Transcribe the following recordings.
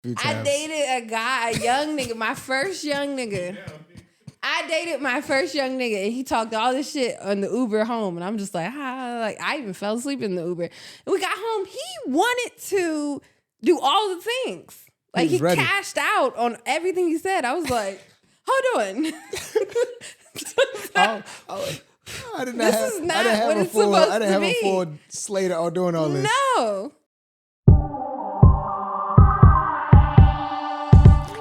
Few I times. dated a guy, a young nigga, my first young nigga. I dated my first young nigga, and he talked all this shit on the Uber home, and I'm just like, like I even fell asleep in the Uber. And we got home. He wanted to do all the things. Like was he ready. cashed out on everything he said. I was like, hold on. I did not This have, is I not didn't have what a it's full, supposed I didn't to have a be. full slate of doing all this. No.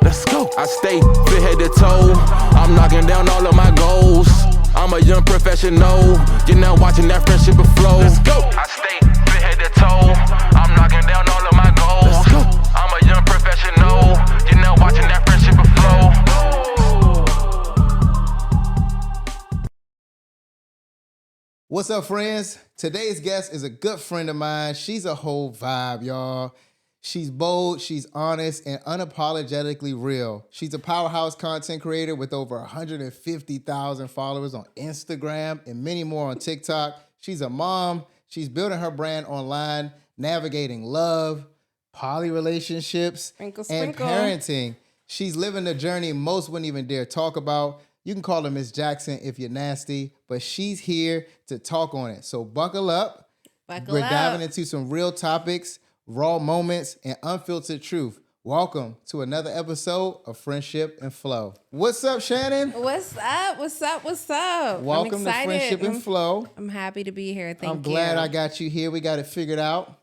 Let's go. I stay fit head to toe. I'm knocking down all of my goals. I'm a young professional. You're now watching that friendship flow. Let's go. I stay fit head to toe. I'm knocking down all of my goals. Let's go. I'm a young professional. You're now watching that friendship flow. What's up, friends? Today's guest is a good friend of mine. She's a whole vibe, y'all. She's bold, she's honest, and unapologetically real. She's a powerhouse content creator with over 150,000 followers on Instagram and many more on TikTok. She's a mom. She's building her brand online, navigating love, poly relationships, Sprinkle, and sprinkle. parenting. She's living the journey most wouldn't even dare talk about. You can call her Miss Jackson if you're nasty, but she's here to talk on it. So buckle up. We're diving into some real topics, raw moments, and unfiltered truth. Welcome to another episode of Friendship and Flow. What's up, Shannon? What's up? What's up? What's up? Welcome I'm to excited. Friendship and Flow. I'm happy to be here. Thank you. I'm glad I got you here. We got it figured out.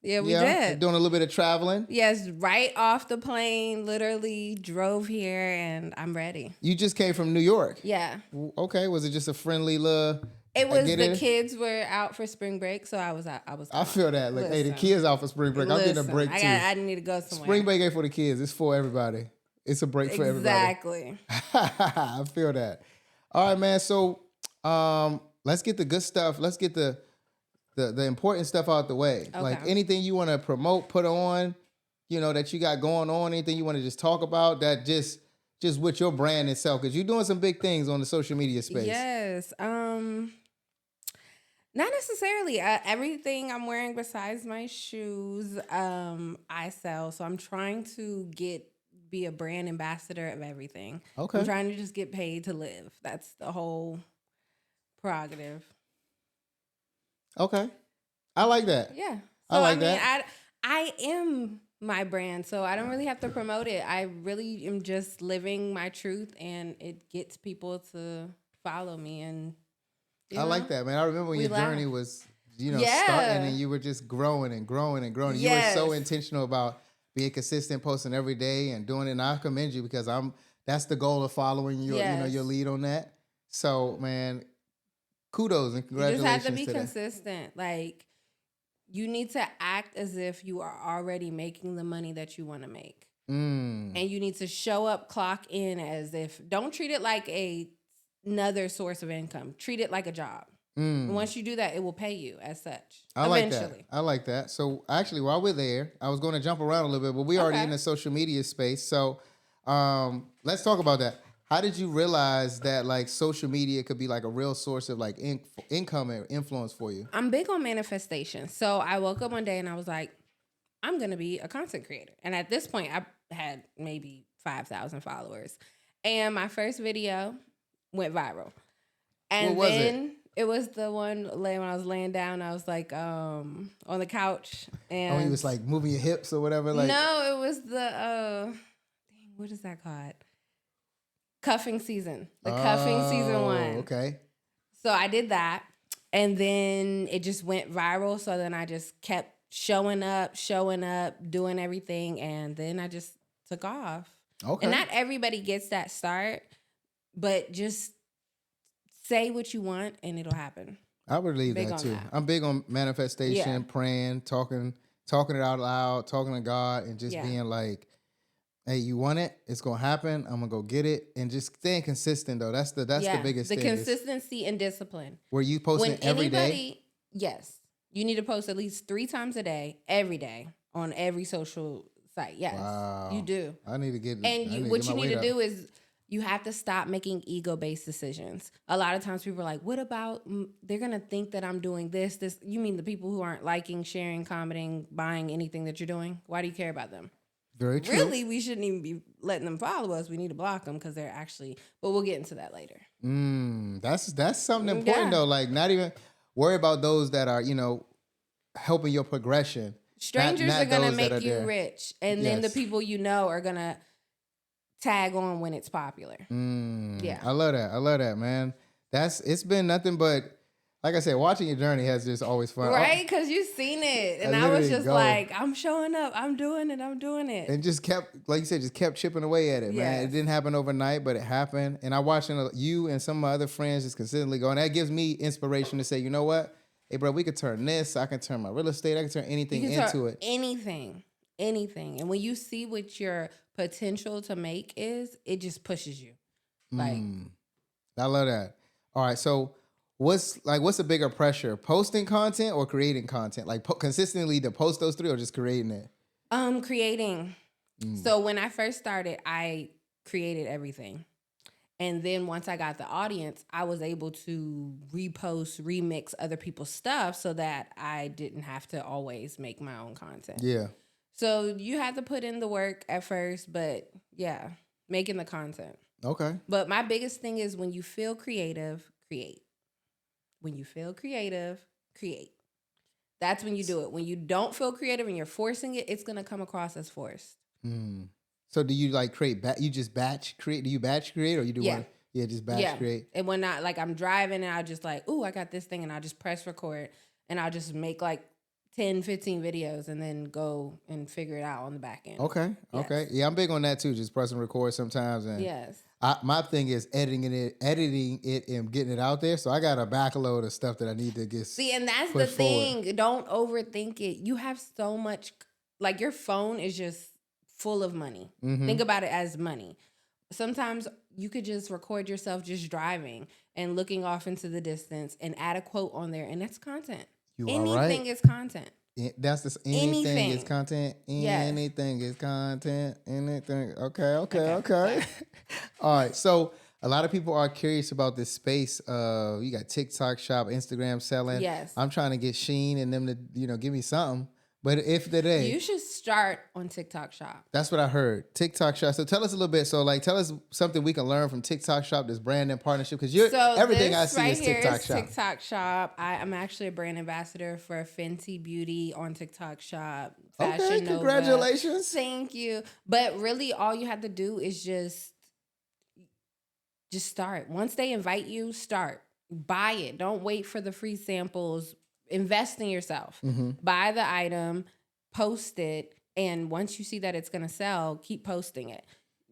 Yeah, we did. Doing a little bit of traveling. Yes, right off the plane, literally drove here, and I'm ready. You just came from New York. Yeah. Okay, was it just a friendly little? It was get the it? kids were out for spring break, so I was out. I feel that. Like, hey, the Listen. kids out for spring break. I'm getting a break too. I need to go somewhere. Spring break ain't for the kids. It's for everybody. It's a break for everybody. Exactly. I feel that. All right, man. So let's get the good stuff. Let's get the important stuff out the way. Okay. Like anything you want to promote, put on, that you got going on, anything you want to just talk about that just with your brand itself, because you're doing some big things on the social media space. Yes. Not necessarily. Everything I'm wearing besides my shoes, I sell. So I'm trying to be a brand ambassador of everything. Okay. I'm trying to just get paid to live. That's the whole prerogative. Okay. I like that. Yeah. I like that. I am my brand, so I don't really have to promote it. I really am just living my truth, and it gets people to follow me. And I like that, man. I remember when your journey was, starting, and you were just growing and growing and growing. Yes. You were so intentional about being consistent, posting every day and doing it. And I commend you because that's the goal of following your, your lead on that. So, man, kudos and congratulations. You just have to be that. consistent. Like, you need to act as if you are already making the money that you want to make. And you need to show up, clock in as if, don't treat it like another source of income. Treat it like a job. And once you do that, it will pay you as such. I eventually. like that. So actually, while we're there, I was going to jump around a little bit, but we're already in the social media space. So let's talk about that. How did you realize that like social media could be like a real source of like income and influence for you? I'm big on manifestation. So I woke up one day and I was like, I'm going to be a content creator. And at this point, I had maybe 5,000 followers. And my first video went viral. And what was then it was the one when I was laying down, I was like on the couch. And you was like moving your hips or whatever? Like no, it was the, what is that called? Cuffing season. The cuffing season 1. Okay. So I did that. And then it just went viral. So then I just kept showing up, doing everything. And then I just took off. Okay. And not everybody gets that start, but just say what you want and it'll happen. I would believe Big that on too. that. I'm big on manifestation, Yeah. praying, talking it out loud, talking to God, and just being like, hey, you want it? It's gonna happen. I'm gonna go get it, and just staying consistent though. That's the biggest the thing. consistency and discipline. Were you posting every day? Yes, you need to post at least 3 times a day, every day on every social site. Yes, Wow. you do. I need to get. And what you need to do is you have to stop making ego-based decisions. A lot of times people are like, what about, they're going to think that I'm doing this. You mean the people who aren't liking, sharing, commenting, buying anything that you're doing? Why do you care about them? Very true. Really, we shouldn't even be letting them follow us. We need to block them because they're actually. But we'll get into that later. That's something important though. Like not even worry about those that are helping your progression. Strangers not are gonna those that make are you there. rich, and then the people you know are gonna tag on when it's popular. Yeah, I love that, man. It's been nothing but, like I said, watching your journey has just always fun. right? Because you've seen it, and I was just like, I'm showing up, I'm doing it. And just kept, like you said, just kept chipping away at it, man. It didn't happen overnight, but it happened. And I watching you and some of my other friends just consistently go, and that gives me inspiration to say, you know what? Hey, bro, we could turn this. I can turn my real estate. I can turn anything into it. Anything. And when you see what your potential to make is, it just pushes you. Like, I love that. All right, so what's a bigger pressure, posting content or creating content? Like consistently to post those three or just creating it? Creating. So when I first started, I created everything. And then once I got the audience, I was able to repost, remix other people's stuff so that I didn't have to always make my own content. Yeah. So you have to put in the work at first, but yeah, making the content. Okay. But my biggest thing is when you feel creative, create. When you feel creative, create. That's when you do it. When you don't feel creative and you're forcing it, it's going to come across as forced. So do you like create, you just batch create? Do you batch create or you do one? Yeah, just batch create. And when I'm driving and I just like, ooh, I got this thing and I just press record and I'll just make like 10, 15 videos and then go and figure it out on the back end. Okay. Yes. Okay. Yeah, I'm big on that too. Just pressing record sometimes. And yes. My thing is editing it and getting it out there. So I got a backload of stuff that I need to get. See, and that's the thing. Forward. Don't overthink it. You have so much, like your phone is just full of money. Think about it as money. Sometimes you could just record yourself just driving and looking off into the distance and add a quote on there, and that's content. Anything is content. That's just anything is content. Anything is content. Anything. Okay. All right. So a lot of people are curious about this space. You got TikTok shop, Instagram selling. Yes. I'm trying to get Sheen and them to give me something. But if today, you should start on TikTok shop. That's what I heard. TikTok shop. So tell us a little bit. So tell us something we can learn from TikTok shop, this branding partnership, because everything I see right is TikTok shop. TikTok shop. I'm actually a brand ambassador for Fenty Beauty on TikTok shop. Fashion Nova. Congratulations. Thank you. But really, all you have to do is just start. Once they invite you, start. Buy it. Don't wait for the free samples. Invest in yourself. Buy the item, post it, and once you see that it's going to sell, keep posting it.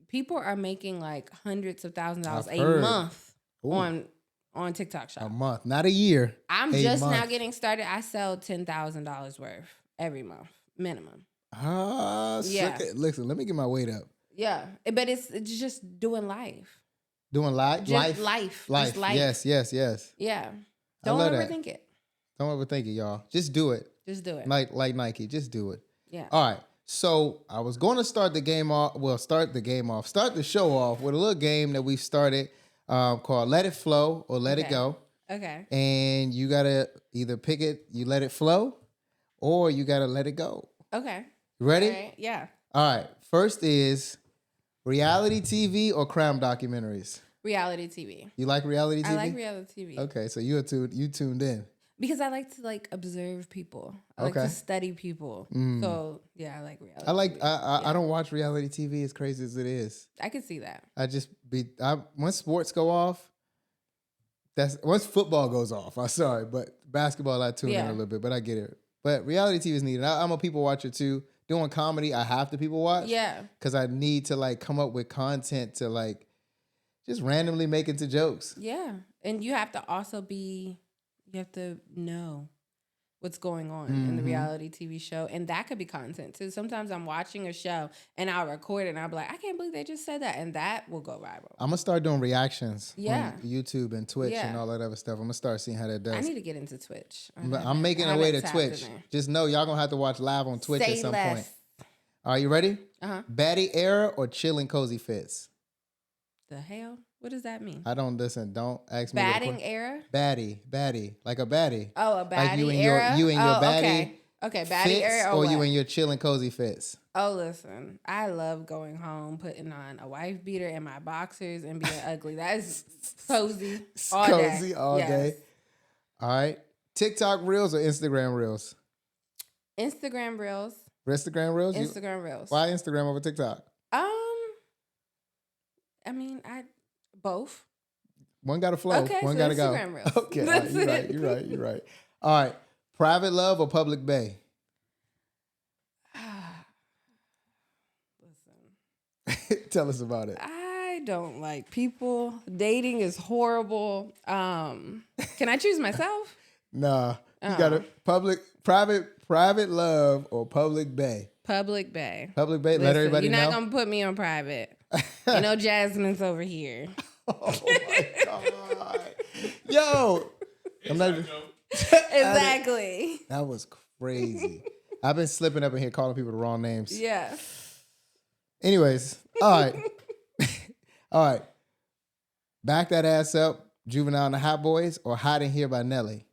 People are making like hundreds of thousands of dollars a month on TikTok shop. A month, not a year. I'm just now getting started. I sell $10,000 worth every month, minimum. Listen, let me get my weight up. Yeah, but it's just doing life. Doing life? Life. Yes. Yeah. Don't overthink it. Don't overthink it, y'all. Just do it. Just do it. Like Nike. Just do it. Yeah. All right. So I was going to start the show off with a little game that we've started called Let It Flow or Let It Go. Okay. And you got to either pick it, you let it flow, or you got to let it go. Okay. Ready? All right. Yeah. All right. First is reality TV or crime documentaries? Reality TV. You like reality TV? I like reality TV. Okay, so you tuned in. Because I like to observe people. I like to study people. So yeah, I like reality. I don't watch reality TV as crazy as it is. I can see that. Once sports go off, once football goes off. I'm sorry, but basketball I tune in a little bit, but I get it. But reality TV is needed. I'm a people watcher too. Doing comedy, I have to people watch. Yeah. Because I need to come up with content to just randomly make into jokes. Yeah, and you have to also you have to know what's going on in the reality TV show. And that could be content too. Sometimes I'm watching a show and I'll record it and I'll be like, I can't believe they just said that. And that will go viral. I'm going to start doing reactions on YouTube and Twitch and all that other stuff. I'm going to start seeing how that does. I need to get into Twitch. I'm making a way to Twitch. Just know y'all going to have to watch live on Twitch at some point. Are you ready? Baddie era or chilling cozy fits? The hell? What does that mean? I don't listen. Don't ask me. Batting era? Baddie. Like a baddie. Oh, a baddie like you and era? your baddie. Okay. Okay, baddie fits, era or or you what? in your chilling cozy fits? Oh, listen, I love going home, putting on a wife beater and my boxers and being ugly. That is cozy all Cozy day. all day. All right. TikTok reels or Instagram reels? Instagram reels. Instagram reels? Instagram reels. Why Instagram over TikTok? I mean, both. One got to flow. Okay, One so got to go. Instagram reels. Okay. All right, That's you're right. it. You're right. You're right. All right. Private love or public bae? Listen, Tell us about it. I don't like people. Dating is horrible. Can I choose myself? Nah. You got to private love or public bae? Public bae. Public bae. Let Listen, everybody you're know. not gonna put me on private. You know, Jasmine's over here. Oh my God. Yo. I'm not even. Exactly. That was crazy. I've been slipping up in here calling people the wrong names. Yeah. Anyways, all right. All right. Back that ass up, Juvenile and the Hot Boys, or Hot in Here by Nelly?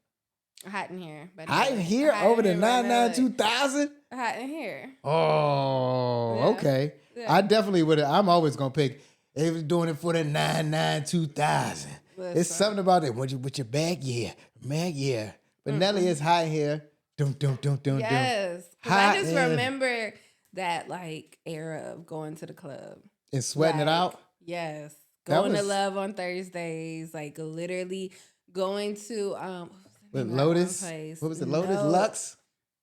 Hot in here. Hot in Here over the 992,000? Hot in here. Oh, Yeah. okay. Yeah. I definitely would have. I'm always going to pick, they was doing it for the 992,000. It's Listen. something about it. With your bag, yeah. Man, yeah. But Nelly is Hot in Here. Dum, dum, dum, dum, Yes. 'Cause Hot I just in- remember that like era of going to the club. And sweating it Like, out. Yes. That Going to was- Love on Thursdays. Like literally going to what was the With name of that one Lotus. place? What was it? Lotus? No. Lux?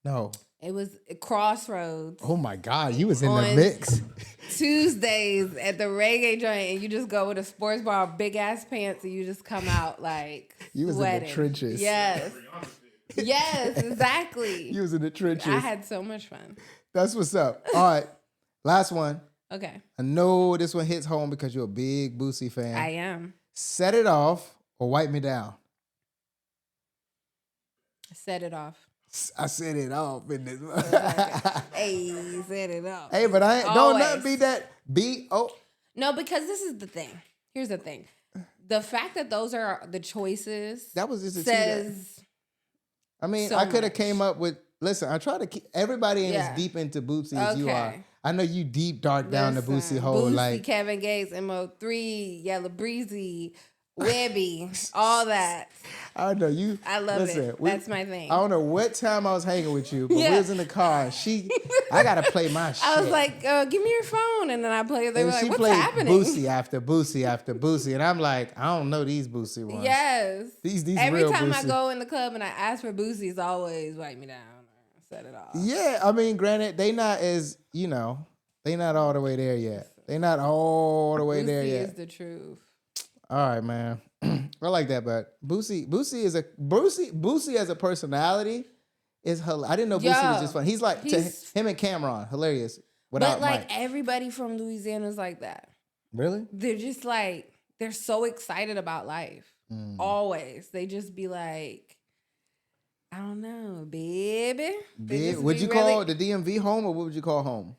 No. It was Crossroads. Oh my God, you was in the On- mix. Tuesdays at the reggae joint, and you just go with a sports bra, big ass pants, and you just come out like You was in the sweating. trenches. Yes, yes, exactly. You was in the trenches. I had so much fun. That's what's up. All right, last one. Okay, I know this one hits home because you're a big Boosie fan. I am. Set It Off or Wipe Me Down? Set it off. I said it off in this. Hey, set it off. Hey, but I ain't, don't Always. nothing beat that. No, because this is the thing. Here's the thing. The fact that those are the choices That was just a says I mean, so I could have much. came up with. Listen, I try to keep everybody ain't Yeah. as deep into Boosie as you are. Okay. I know you deep dark down the Boosie Listen, hole. Boosie, Like Kevin Gates, Mo3, Yellow Breezy, Webby, all that. I know you. I love listen, it. That's my thing. I don't know what time I was hanging with you, but we Yeah. was in the car. And I gotta play my shit. I was like, give me your phone. And then I played. They and were like, she what's played happening? Boosie after Boosie after Boosie, and I'm like, I don't know these Boosie ones. Yes. These Every real time I Boosie. go in the club and I ask for Boosie, it's always wipe me down or set it off. Yeah, I mean, granted, they not as they not all the way there yet. They not all the way Boosie there yet. is the truth. All right, man. I like that, but Boosie as a personality is hilarious. I didn't know Boosie was Yo, just fun. He's like him and Cameron, hilarious. Without But like Mike. everybody from Louisiana is like that. Really? They're just like, they're so excited about life. Mm. Always. They just be like, I don't know, baby. They just Would be you call the DMV home, or what would you call home?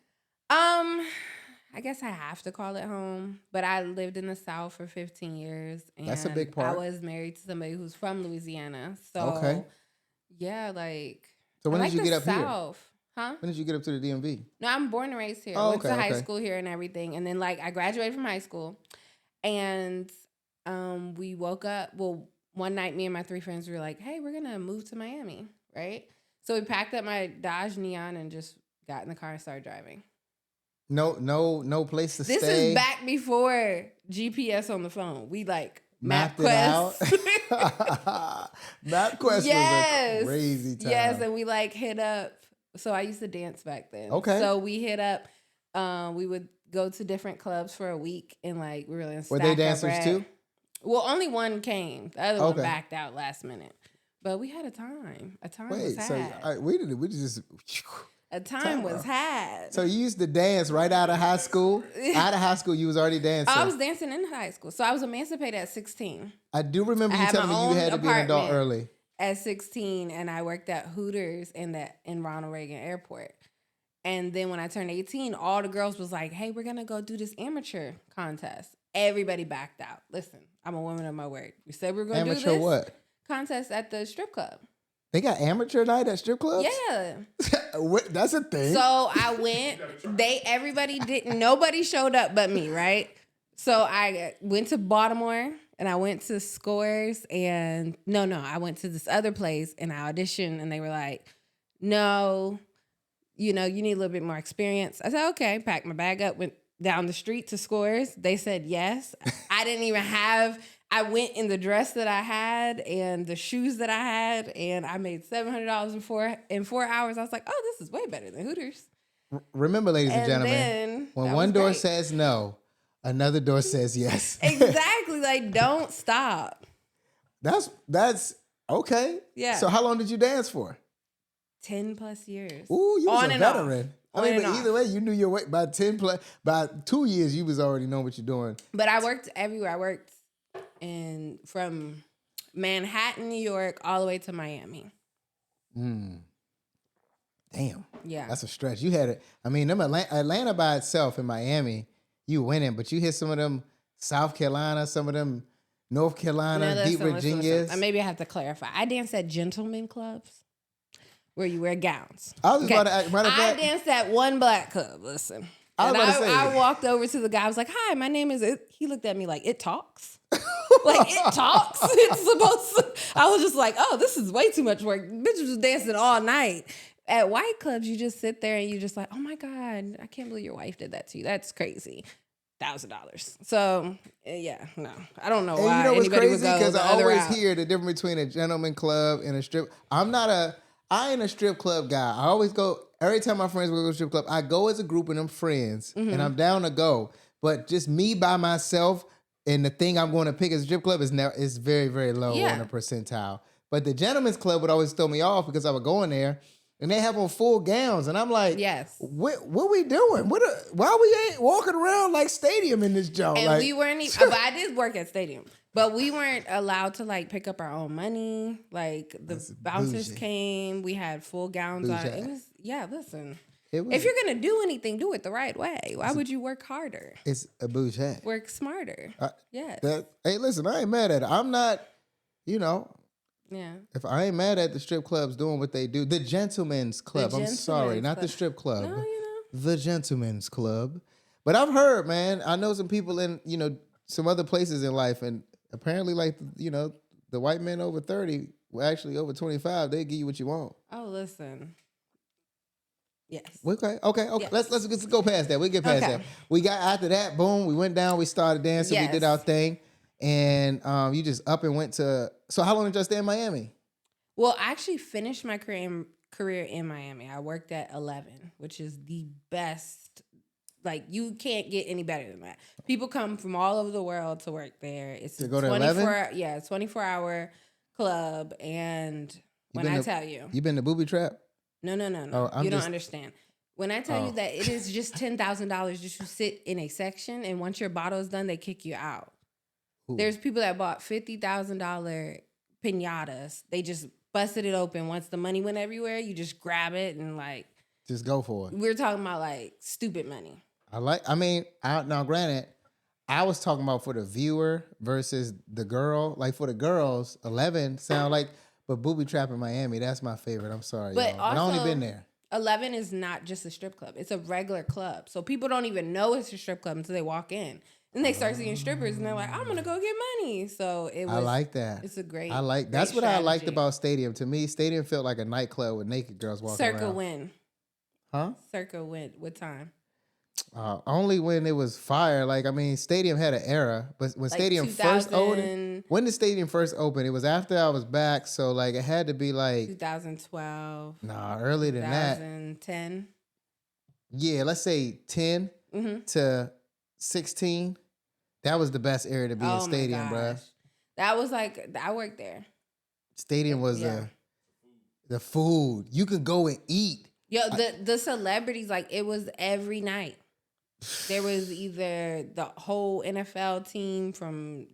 I guess I have to call it home, but I lived in the South for 15 years. And That's a big part. I was married to somebody who's from Louisiana. So, Okay. yeah, like. So when I did you like get the up here? South. Huh? When did you get up to the DMV? No, I'm born and raised here. Oh, Went to okay, high okay. school here and everything. And then, like, I graduated from high school. And we woke up. Well, one night, me and my 3 friends were like, hey, we're going to move to Miami, right? So we packed up my Dodge Neon and just got in the car and started driving. No place to This stay. is back before GPS on the phone. We like Mapped it out. MapQuest. MapQuest was a crazy time. Yes, and we like hit up. So I used to dance back then. Okay. So we hit up. We would go to different clubs for a week and like we were gonna Were stack they our dancers bread. too? Well, only one came. The other one Okay. backed out last minute. But we had a time. A time was Wait, so had. we just. A time was had. So you used to dance right out of high school? Out of high school, you was already dancing. I was dancing in high school. So I was emancipated at 16. I do remember I you had telling my me you own had to be an adult apartment. early. At 16, and I worked at Hooters in Ronald Reagan Airport. And then when I turned 18, all the girls was like, hey, we're going to go do this amateur contest. Everybody backed out. Listen, I'm a woman of my word. We said we were going to do this. Amateur what? Contest at the strip club. They got amateur night at strip clubs? Yeah. That's a thing. So I went. Nobody showed up but me, right? So I went to Baltimore and I went to Scores and I went to this other place and I auditioned and they were like, no, you need a little bit more experience. I said, okay, packed my bag up, went down the street to Scores. They said yes. I went in the dress that I had and the shoes that I had, and I made $700 in 4 hours. I was like, oh, this is way better than Hooters. Remember, ladies and gentlemen, when one door says no, another door says yes. Exactly. Like, don't stop. That's okay. Yeah. So how long did you dance for? 10 plus years. Ooh, you was a veteran. But either way, you knew your way. By 2 years, you was already knowing what you're doing. But I worked everywhere. I worked from Manhattan, New York, all the way to Miami. Damn. Yeah. That's a stretch. You had it. I mean, Atlanta by itself and Miami, you winning, but you hit some of them South Carolina, some of them North Carolina, deep Virginias. Maybe I have to clarify. I danced at gentlemen clubs where you wear gowns. I was about to ask, I danced at one black club. Listen. I walked over to the guy. I was like, hi, my name is it. He looked at me like, it talks? Like, it talks? It's supposed to. I was just like, oh, this is way too much work. Bitches was dancing all night. At white clubs, you just sit there and you just like, oh my God, I can't believe your wife did that to you. That's crazy. $1,000. So yeah, no, I don't know why anybody would go because the I other always route. hear the difference between a gentleman club and a strip. I ain't a strip club guy. I always go, every time my friends go to a strip club, I go as a group of them friends and I'm down to go. But just me by myself and the thing I'm going to pick as a strip club is very, very low on the percentile. But the gentleman's club would always throw me off because I would go in there and they have on full gowns. And I'm like, yes, what we doing? Why we ain't walking around like Stadium in this joint? And like, we weren't even, but I did work at Stadium. But we weren't allowed to like pick up our own money. Like the bouncers came, we had full gowns on. It was listen. If you're gonna do anything, do it the right way. Why would you work harder? It's a bougie. Work smarter. Yes. Hey, listen, I ain't mad at it. I'm not, Yeah. If I ain't mad at the strip clubs doing what they do, the gentleman's club. I'm sorry, not the strip club. No, the gentleman's club. But I've heard, man, I know some people in, some other places in life, and apparently, like, the white men over 30, well, actually over 25, they give you what you want. Oh, listen. Yes. Okay. Yes. Let's go past that. We get past that. We got after that. Boom. We went down. We started dancing. Yes. We did our thing, and you just up and went to. So how long did you stay in Miami? Well, I actually finished my career in Miami. I worked at 11, which is the best. Like, you can't get any better than that. People come from all over the world to work there. It's to go to 11? 24-hour club. And you been to Booby Trap? No. Oh, you don't understand. When I tell you that it is just $10,000 just to sit in a section, and once your bottle is done, they kick you out. Ooh. There's people that bought $50,000 piñatas. They just busted it open. Once the money went everywhere, you just grab it and like just go for it. We're talking about like stupid money. Now granted, I was talking about for the viewer versus the girl. Like for the girls, 11 sound like. But Booby Trap in Miami, that's my favorite. I'm sorry, but y'all. Also, I've only been there. 11 is not just a strip club. It's a regular club. So people don't even know it's a strip club until they walk in. Then they start seeing strippers and they're like, I'm going to go get money. So I like that. It's a great that's what strategy. I liked about Stadium. To me, Stadium felt like a nightclub with naked girls walking around. Circa when? Huh? Circa when? What time? Only when it was fire. Like, I mean, Stadium had an era, but when like Stadium first opened, when the Stadium first opened, it was after I was back, so like it had to be like 2012. Nah, earlier than that. 2010. Yeah, let's say 10 to 16. That was the best era to be in Stadium, bro. That was like, I worked there. Stadium was the food. You could go and eat. Yo, the celebrities, like, it was every night. There was either the whole NFL team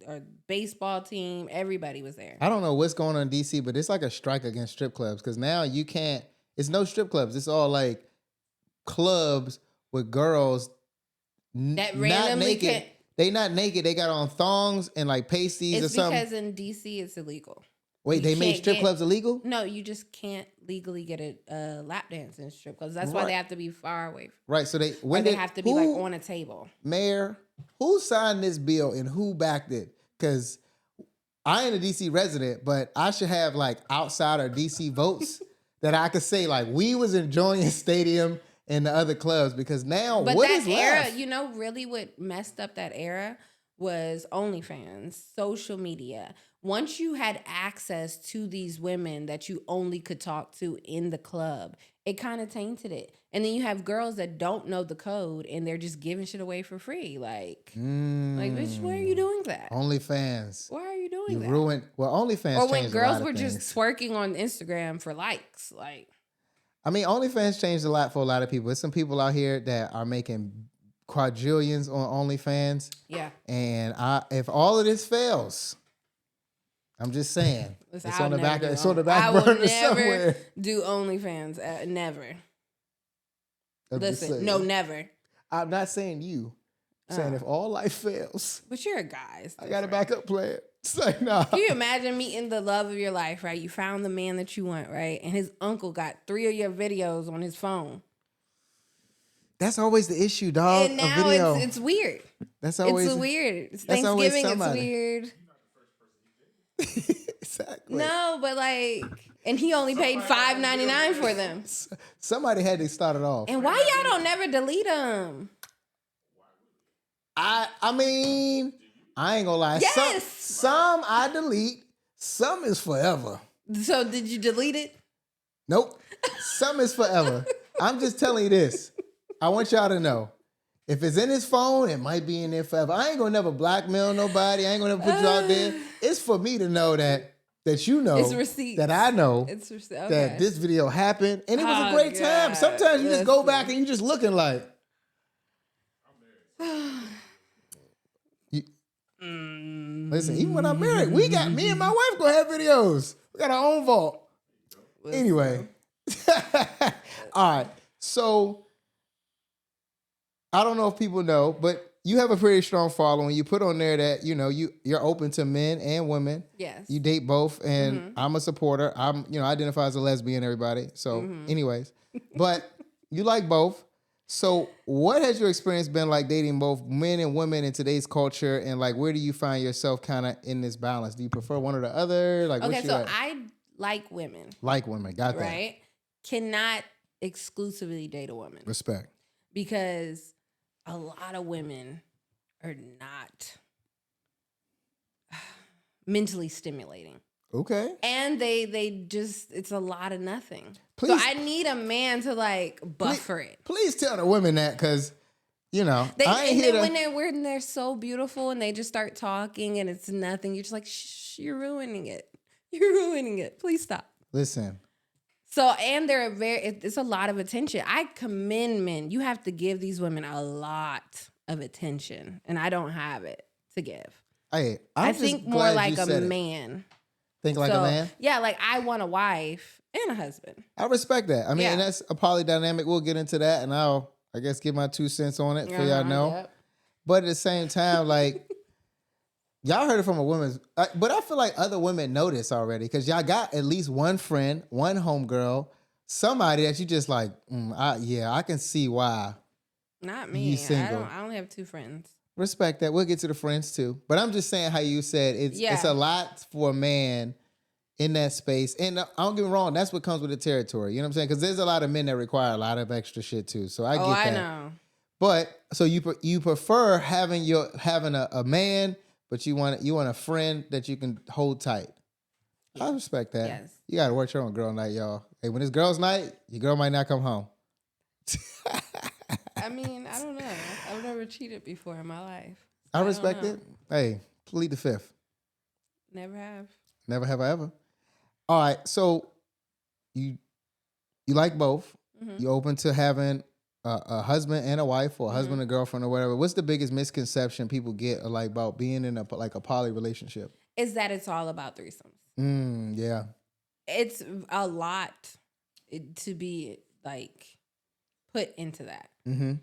or baseball team. Everybody was there. I don't know what's going on in DC, but it's like a strike against strip clubs because now you can't. It's no strip clubs. It's all like clubs with girls that randomly not naked. They not naked. They got on thongs and like pasties or something. It's because in DC it's illegal. Wait, You they made can't strip get- clubs illegal? No, you just can't legally get a lap dance in strip clubs. That's why Right. they have to be far away. Right. So they Or they have to be like on a table. Mayor, who signed this bill and who backed it? Because I ain't a DC resident, but I should have like outsider DC votes that I could say like we was enjoying stadium and the other clubs, because now But what that is era, left? you know, really what messed up that era was OnlyFans, social media. Once you had access to these women that you only could talk to in the club, it kind of tainted it. And then you have girls that don't know the code and they're just giving shit away for free. Like, bitch, why are you doing that? OnlyFans. Why are you doing You that? ruined. Well, OnlyFans. Or when changed girls a lot were of just things. twerking on Instagram for likes. Like, I mean, OnlyFans changed a lot for a lot of people. There's some people out here that are making quadrillions on OnlyFans. yeah. And if all of this fails, I'm just saying, Listen, it's I on would the never back. do It's on the Only- back I will burner never somewhere. do OnlyFans. Never. I'm just Listen, saying. no, never. I'm not saying you. I'm saying if all life fails, But you're a guy. It's I got a different. backup plan. It's like, nah. Can you imagine meeting the love of your life, right? You found the man that you want, right? And his uncle got 3 of your videos on his phone. That's always the issue, dog. And A now video. it's weird. That's always It's weird. It's that's always Thanksgiving. It's somebody. weird. Exactly. No, but like, and he only paid $5.99 for them. Somebody had to start it off. And why y'all don't never delete them? I mean, I ain't gonna lie. Yes. Some I delete. Some is forever. So did you delete it? Nope. Some is forever. I'm just telling you this. I want y'all to know. If it's in his phone, it might be in there forever. I ain't gonna never blackmail nobody. I ain't gonna never put you out there. It's for me to know that you know It's receipts. that I know It's okay. that this video happened and it was a Oh, great time. God. Sometimes you just go Listen. back and you just looking like. Listen, even when I'm married, me and my wife gonna have videos. We got our own vault. Anyway. All right. So I don't know if people know, but you have a pretty strong following. You put on there that, you're open to men and women. Yes. You date both, and I'm a supporter. I identify as a lesbian, everybody. So anyways, but you like both. So what has your experience been like dating both men and women in today's culture? And like, where do you find yourself kind of in this balance? Do you prefer one or the other? Like, Okay, what's so your I like women, like women? Got that. right? Cannot exclusively date a woman Respect. because a lot of women are not mentally stimulating. Okay. And they just, it's a lot of nothing. Please- So I need a man to like buffer it. Please tell the women that, because, I ain't And here then to. when they're so beautiful and they just start talking and it's nothing, you're just like, shh, you're ruining it. You're ruining it. Please stop. Listen. So, and it's a lot of attention. I commend men. You have to give these women a lot of attention, and I don't have it to give. Hey, I I'm think just more glad like you a said it. man. Think like a So, man? Yeah, like I want a wife and a husband. I respect that. I mean, Yeah. and that's a polydynamic. We'll get into that, and I'll, I guess, give my 2 cents on it for y'all know. Yep. But at the same time, like, y'all heard it from a woman's, but I feel like other women know this already, because y'all got at least one friend, one homegirl, somebody that you just like, I can see why. Not me. You single. I only have 2 friends. Respect that. We'll get to the friends too. But I'm just saying how you said it's Yeah. a lot for a man in that space. And don't get me wrong, that's what comes with the territory. You know what I'm saying? Because there's a lot of men that require a lot of extra shit too. So I get that. I know. But so you prefer having a man, but you want a friend that you can hold tight. I respect that. Yes. You got to work your own girl night, y'all. Hey, when it's girls' night, your girl might not come home. I mean, I don't know. I've never cheated before in my life. I don't respect know. it. Hey, plead the fifth. Never have. Never have I ever. All right, so you like both. Mm-hmm. You open to having a husband and a wife, or a husband and girlfriend, or whatever. What's the biggest misconception people get like about being in a poly relationship? Is that it's all about threesomes. Yeah. It's a lot to be like put into that. Mm-hmm.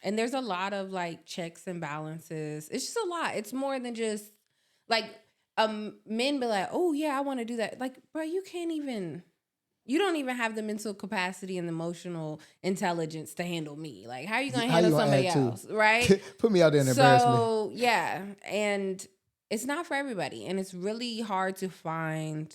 And there's a lot of like checks and balances. It's just a lot. It's more than just like men be like, oh yeah, I want to do that. Like, bro, you don't even have the mental capacity and the emotional intelligence to handle me. Like, how are you gonna handle somebody else, right? Put me out there and embarrass me. So yeah, and it's not for everybody, and it's really hard to find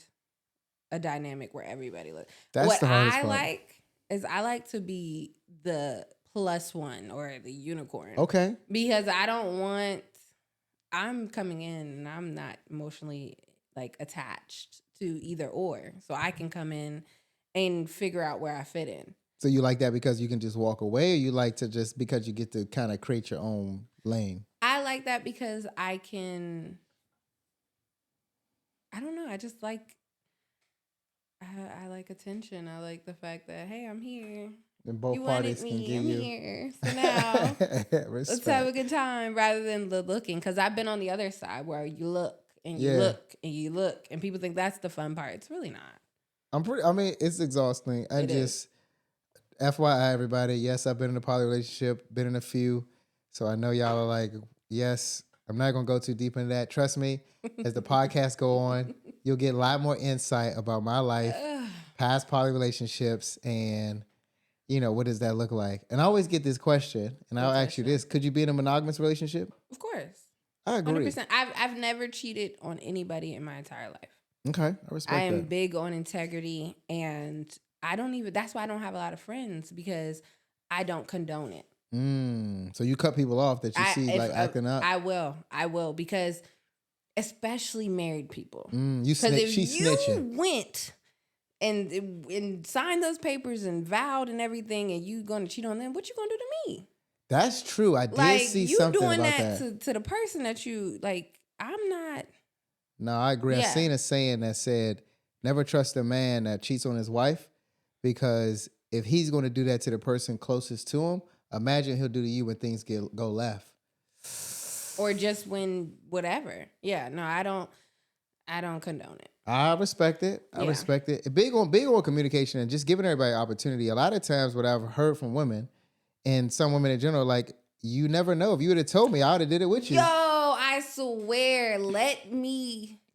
a dynamic where everybody looks. That's what the hardest I part. like is I like to be the plus one or the unicorn. Okay. Because I'm coming in and I'm not emotionally like attached to either or. So I can come in and figure out where I fit in. So you like that because you can just walk away, or you like to just because you get to kind of create your own lane? I like that because I don't know, I just like I like attention. I like the fact that, hey, I'm here. And both You parties wanted can me. give I'm you here. So now let's respect. have a good time rather than the looking. Because I've been on the other side where you look and you Yeah. look and you look, and people think that's the fun part. It's really not. I mean, it's exhausting. FYI, everybody. Yes, I've been in a poly relationship, been in a few. So I know y'all are like, yes, I'm not going to go too deep into that. Trust me, as the podcast go on, you'll get a lot more insight about my life, past poly relationships, and, you know, what does that look like? And I always get this question, and I'll ask you this. Could you be in a monogamous relationship? Of course. I agree. 100%. I've never cheated on anybody in my entire life. Okay, I respect that. I am big on integrity, and that's why I don't have a lot of friends, because I don't condone it. So you cut people off that you see acting up? I will, because especially married people. She's snitching. Went and signed those papers and vowed and everything, and you going to cheat on them, what you going to do to me? That's true. I did see something about that. You doing that to the person that you, like, I'm not. No, I agree. Yeah. I seen a saying that said, never trust a man that cheats on his wife, because if he's going to do that to the person closest to him, imagine he'll do to you when things go left. Or just when whatever. Yeah, no, I don't condone it. I respect it. I respect it. Big on communication and just giving everybody opportunity. A lot of times what I've heard from women, and some women in general, like, you never know. If you would have told me, I would have did it with you. Yo, I swear,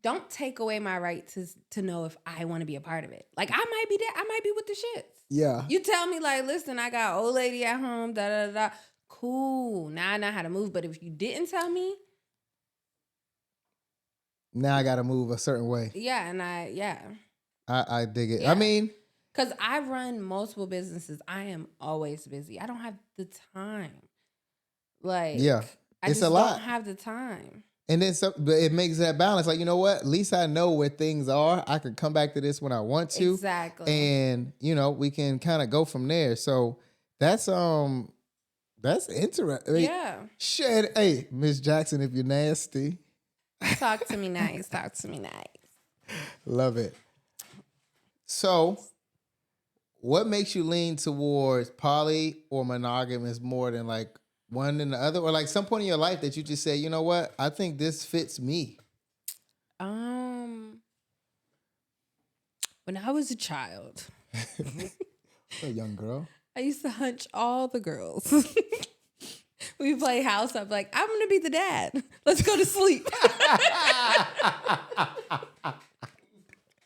don't take away my right to know if I want to be a part of it. Like, I might be there. I might be with the shits. Yeah. You tell me, like, listen, I got old lady at home, da-da-da-da. Cool. Now I know how to move. But if you didn't tell me. Now I got to move a certain way. Yeah, and I dig it. Yeah. I mean. Because I run multiple businesses. I am always busy. I don't have the time. Like, yeah, I just don't have the time. And then but it makes that balance. Like, you know what? At least I know where things are. I can come back to this when I want to. Exactly. And, you know, we can kind of go from there. So that's interesting. I mean, yeah. Shit. Hey, Miss Jackson, if you're nasty. Talk to me nice. Talk to me nice. Love it. So what makes you lean towards poly or monogamous more than like one than the other? Or like some point in your life that you just say, you know what? I think this fits me. When I was a child. A young girl. I used to hunch all the girls. We play house. I'm like, I'm going to be the dad. Let's go to sleep.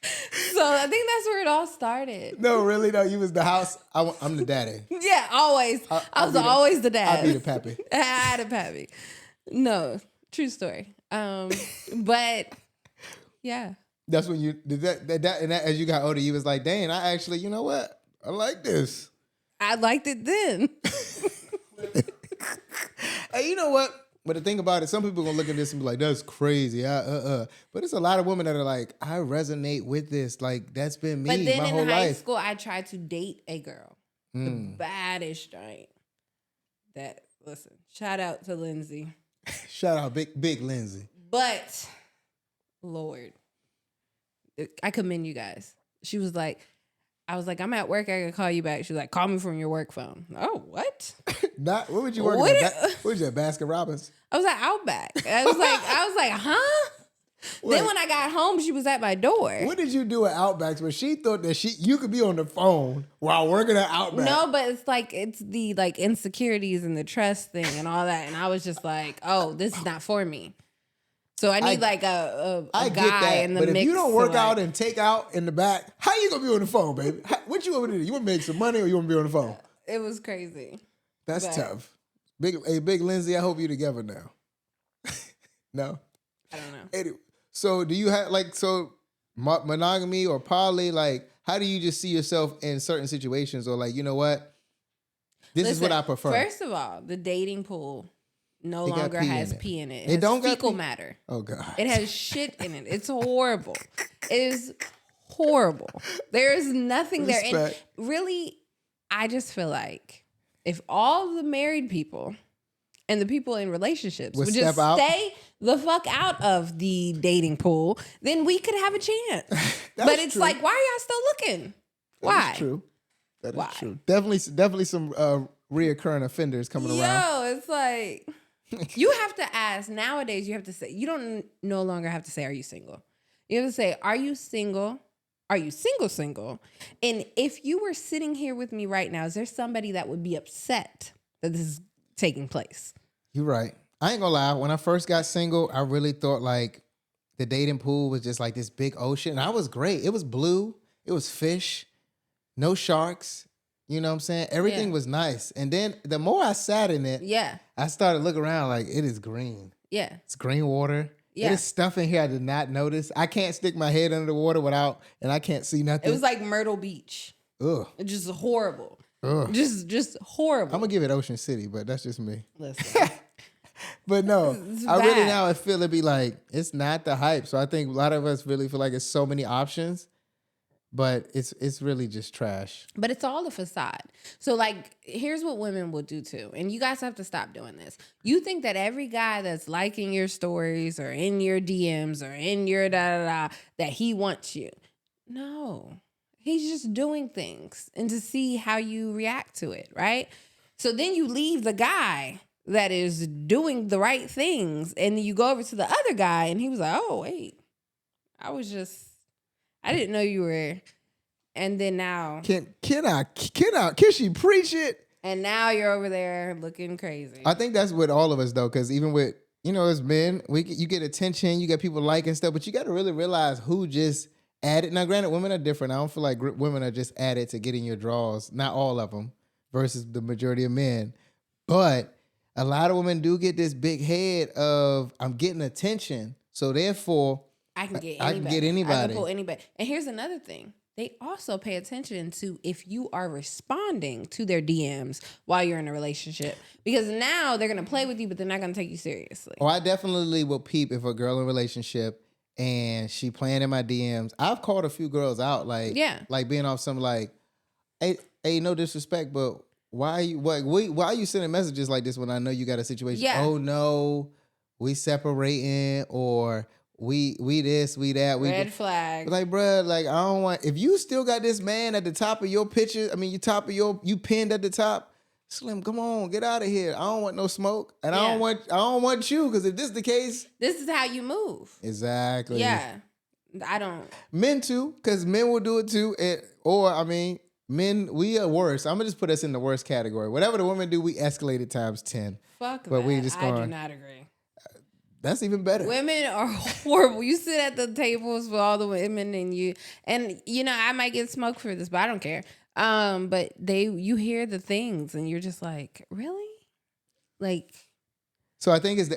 So I think that's where it all started. No, really? No, you was the house. I'm the daddy. Yeah, always. I was always the dad. I'll be the pappy. I had a pappy. No, true story. But yeah. That's when you did that and that, as you got older, you was like, dang, I actually, you know what? I like this. I liked it then. Hey, you know what? But the thing about it, some people are gonna look at this and be like, that's crazy. But it's a lot of women that are like, I resonate with this. Like, that's been me But then my whole in high life. school, I tried to date a girl. The baddest joint. That, listen, shout out to Lindsay. Shout out big Lindsay. But, Lord, I commend you guys. She was like, I was like, I'm at work. I can call you back. She was like, call me from your work phone. Oh, what? What would you work at? What was you at, Baskin Robbins? I was at Outback. I was like, huh? Wait. Then when I got home, she was at my door. What did you do at Outback? But she thought that you could be on the phone while working at Outback. No, but it's the like insecurities and the trust thing and all that. And I was just like, oh, this is not for me. So I need like a I get guy that, in the but mix. if you don't to, work like, out and take out in the back, how you gonna be on the phone, baby? What you want me to do? You want to make some money or you want to be on the phone? it was crazy. That's But- tough. Big Lindsay, I hope you're together now. No? I don't know. Anyway, so do you have monogamy or poly? Like, how do you just see yourself in certain situations, or like, you know what? This is what I prefer. First of all, the dating pool no It got longer pee has in it. pee in it. It It has don't got fecal pee? matter. Oh God. It has shit in it. It's horrible. It is horrible. There is nothing there. Respect. And really, I just feel like if all the married people and the people in relationships Would would just step out? stay the fuck out of the dating pool, then we could have a chance. But it's true. like, why are y'all still looking? Why? That is true. That is Why? true. Definitely some reoccurring offenders coming around. Yo, it's like you have to ask nowadays. You have to say, you don't no longer have to say, "Are you single?" You have to say, "Are you single? Are you single?" And if you were sitting here with me right now, is there somebody that would be upset that this is taking place? You're right. I ain't gonna lie. When I first got single, I really thought like the dating pool was just like this big ocean. And I was great. It was blue. It was fish. No sharks. You know what I'm saying? Everything Yeah. was nice. And then the more I sat in it, Yeah, I started looking around like it is green. yeah, It's green water. Yeah. There's stuff in here I did not notice. I can't stick my head under the water and I can't see nothing. it was like Myrtle Beach. Ugh. It's just horrible. Ugh. Just horrible. I'm gonna give it Ocean City, but that's just me. Listen, But no, It's I really bad. now I feel it be like it's not the hype. So I think a lot of us really feel like it's so many options, but it's really just trash. but it's all a facade. So like, here's what women will do too, and you guys have to stop doing this. You think that every guy that's liking your stories or in your DMs or in your that he wants you. No, he's just doing things and to see how you react to it, right? So then you leave the guy that is doing the right things, and then you go over to the other guy, and he was like, "Oh wait, I didn't know you were." And then now, Can she preach it? and now you're over there looking crazy. I think that's with all of us though, because even with as men, you get attention, you get people liking stuff, but you got to really realize who just added. Now, granted, women are different. I don't feel like women are just added to getting your draws. Not all of them, versus the majority of men, but a lot of women do get this big head of I'm getting attention, so therefore I can get anybody. I can get I anybody. can pull anybody. And here's another thing. They also pay attention to if you are responding to their DMs while you're in a relationship. Because now they're going to play with you, but they're not going to take you seriously. Oh, I definitely will peep if a girl in a relationship and she playing in my DMs. I've called a few girls out, like being off some like, hey, no disrespect, but why are you sending messages like this when I know you got a situation? Yeah. Oh no, we separating, or we this, we that. Red flag. Like, bruh, like I don't want. If you still got this man at the top of your picture, you pinned at the top. Slim, come on, get out of here. I don't want no smoke, and I don't want you, because if this is the case, This is how you move. exactly. Yeah. I don't. Men too, because men will do it too, men, we are worse. I'm gonna just put us in the worst category. Whatever the women do, we escalate it times 10. Fuck But that. we just I do going- not agree. That's even better. Women are horrible. You sit at the tables with all the women and I might get smoked for this, but I don't care. But you hear the things and you're just like, really? Like, So I think it's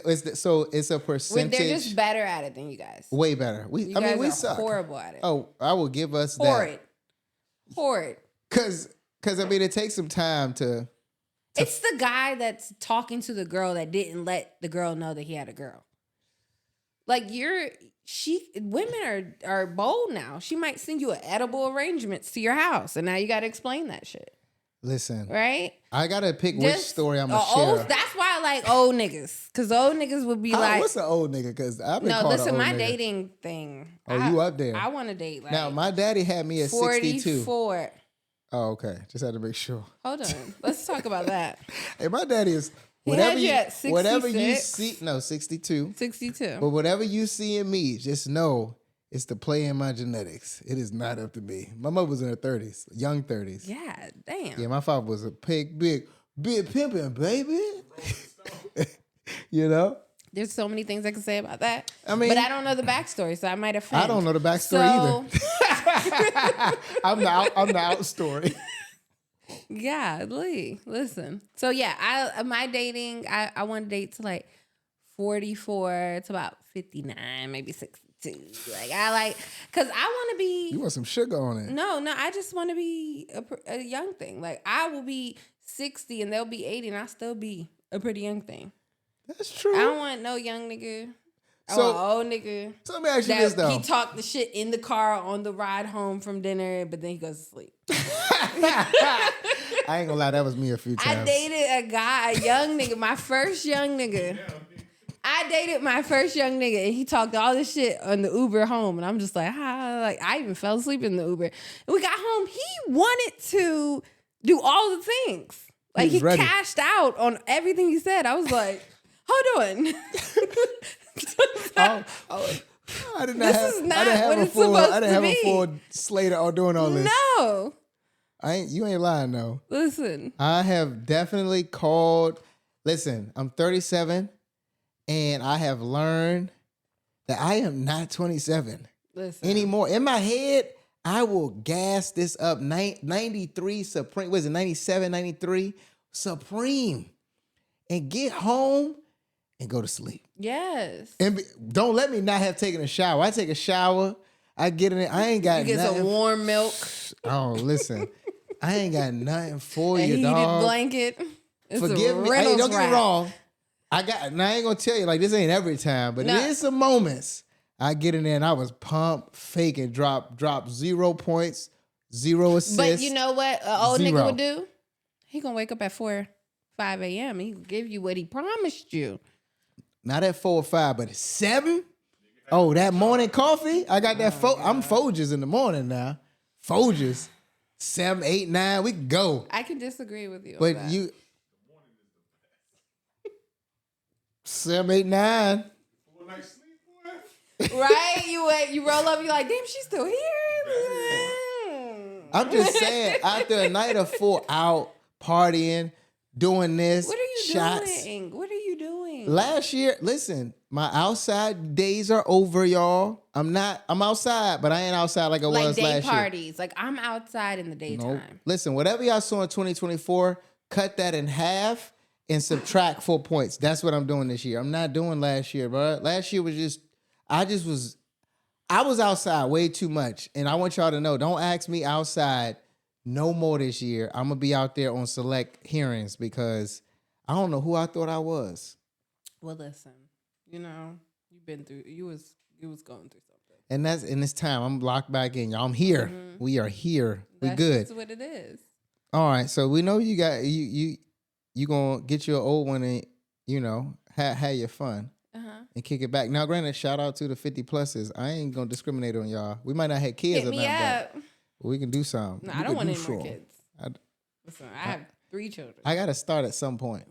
a percentage. they're just better at it than you guys. way better. You guys we are suck. horrible at it. Oh, I will give us Horrid. Because it takes some time to. It's the guy that's talking to the girl that didn't let the girl know that he had a girl. Like women are bold now. She might send you edible arrangements to your house, and now you got to explain that shit, Listen, right? I gotta pick which story I'm gonna share. That's why I like old niggas, because old niggas would be like, what's an old nigga? Because I've been no, called listen, an old my nigga. dating thing. Oh, you up there? I want to date like Now my daddy had me at 62. 44. Oh, okay. Just had to make sure. Hold on, let's talk about that. Hey, my daddy is He had you at whatever you 66? see. No, 62. 62. But whatever you see in me, just know it's the play in my genetics. It is not up to me. My mother was in her 30s, young 30s. Yeah, damn. Yeah, my father was a big pimping, baby. You know? There's so many things I can say about that. I mean, but I don't know the backstory, so I might offend. I don't know the backstory either. I'm the out story. Golly, listen. So yeah, my dating, I want to date to like 44 to about 59, maybe 62. Cause I want to be. You want some sugar on it? No, I just want to be a young thing. Like I will be 60 and they'll be 80, and I'll still be a pretty young thing. That's true. I don't want no young nigga. I So- want an old nigga. So let me ask you this though. He talked the shit in the car on the ride home from dinner, but then he goes to sleep. I ain't gonna lie, that was me a few times. I dated a guy, a young nigga, my first young nigga. I dated my first young nigga, and he talked all this shit on the Uber home, and I'm just like, I even fell asleep in the Uber. And we got home, he wanted to do all the things. Like he ready. cashed out on everything he said. I was like, hold on. I did not This is not what it's I supposed didn't to have be. a full slate of doing all this. No. You ain't lying though. Listen. I have definitely called. Listen, I'm 37, and I have learned that I am not 27 anymore. In my head, I will gas this up. 93 Supreme. Was it 97, 93 Supreme? And get home and go to sleep. Yes. And don't let me not have taken a shower. I take a shower. I get in it. I ain't got You get nothing. some warm milk. Oh, listen. I ain't got nothing for A you, heated dog. blanket. It's Forgive me. Hey, don't get me wrong. I ain't gonna tell you like this ain't every time, but it is some moments. I get in there and I was pumped, fake, and drop 0 points, 0 assists. But you know what an old 0. nigga would do? He gonna wake up at 5 a.m. and he gonna give you what he promised you. Not at 4 or 5, but at 7. Oh, that morning coffee. I got that. I'm Folgers in the morning now. Folgers. 7, 8, 9. We can go. I can disagree with you. But on that. you 7, 8, 9. Right? You roll up, you're like, damn, she's still here. I'm just saying, after a night of 4 out partying, doing this, What are you shots. doing? What are you doing? Last year, listen, my outside days are over, y'all. I'm outside, but I ain't outside like I like was day last year. parties. Like I'm outside in the daytime. Nope. Listen, whatever y'all saw in 2024, cut that in half and subtract 4 points. That's what I'm doing this year. I'm not doing last year, bro. Last year was just, I was outside way too much. And I want y'all to know, don't ask me outside no more this year. I'm going to be out there on select hearings because I don't know who I thought I was. Well, listen, you've been through, you was going through something. And that's in this time. I'm locked back in, y'all. I'm here. Mhm. We are here. We That's good. just what it is. All right. So we know you got you gonna get your old one and have your fun and kick it back. Now, granted, shout out to the 50 pluses. I ain't gonna discriminate on y'all. We might not have kids Hit or me nothing, up. but we can do something. No, We I don't can want do any more sure. kids. Listen, I have 3 children. I gotta start at some point.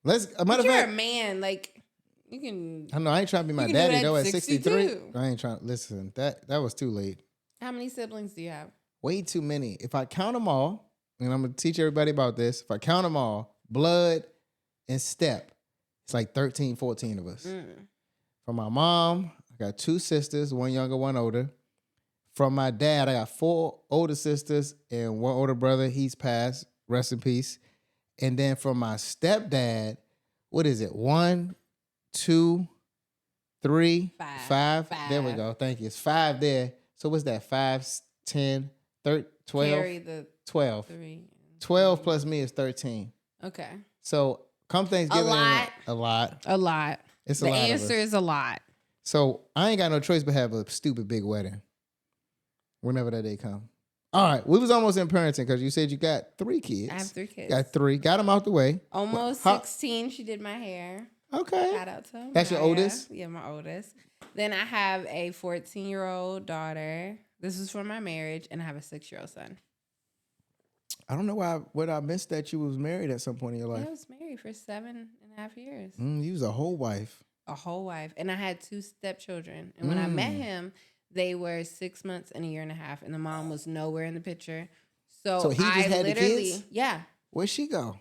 Let's. A But matter of you're a fact, man, like you can. I know I ain't trying to be my You can do daddy that though. At 63, 62. I ain't trying. Listen, that was too late. How many siblings do you have? Way too many. If I count them all, and I'm gonna teach everybody about this. If I count them all, blood and step, it's like 13, 14 of us. From my mom, I got 2 sisters, 1 younger, 1 older. From my dad, I got 4 older sisters and 1 older brother. He's passed. Rest in peace. And then from my stepdad, what is it? 1, 2, 3, 5. There we go. Thank you. It's 5 there. So what's that? 5, 10, 13, 12? Carry the 12. 3. 12 plus me is 13. Okay. So come Thanksgiving. A lot. A lot. It's a The lot. answer is a lot. So I ain't got no choice but have a stupid big wedding. Whenever that day come. All right. We was almost in parenting because you said you got 3 kids. I have 3 kids. Got 3. Got them out the way. Almost 16. She did my hair. Okay. Shout out to That's your Maya. oldest? Yeah, my oldest. Then I have a 14-year-old daughter. This is from my marriage. And I have a 6-year-old son. I don't know what I missed that you was married at some point in your life. I was married for 7.5 years. You was a whole wife. A whole wife. And I had 2 stepchildren. And when I met him, they were 6 months and a year and a half. And the mom was nowhere in the picture. So he just had the kids? Yeah. Where'd she go?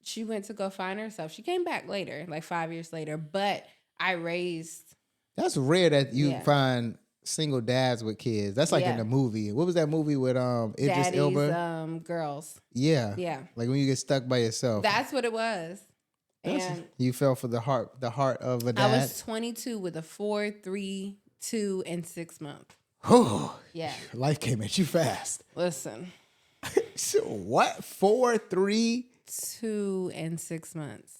she went to go find herself. She came back later, like 5 years later. But I raised. That's rare that you Yeah. find single dads with kids. That's like in Yeah. the movie. What was that movie with Idris Daddy's Elba? girls. Yeah. Yeah. Like when you get stuck by yourself. That's what it was. And You fell for the heart of a I dad. was 22 with a 4, 3, 2, and 6 month. Oh, Yeah. life came at you fast. Listen, So what? 4, 3? 2 and 6 months.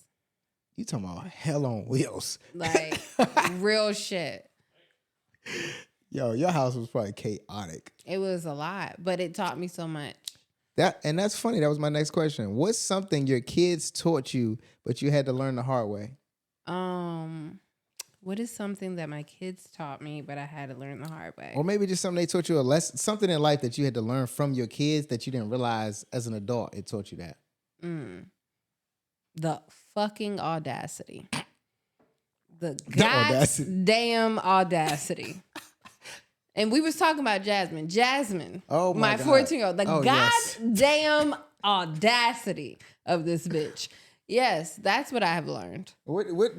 You talking about hell on wheels? Like real shit. Yo, your house was probably chaotic. It was a lot, but it taught me so much. That's funny. That was my next question. What's something your kids taught you, but you had to learn the hard way? What is something that my kids taught me, but I had to learn the hard way? Or maybe just something they taught you a lesson, something in life that you had to learn from your kids that you didn't realize as an adult. It taught you that. The fucking audacity. The audacity. goddamn audacity. And we was talking about Jasmine. Jasmine, Oh my God. 14-year-old. The yes. goddamn audacity of this bitch. Yes, that's what I have learned. What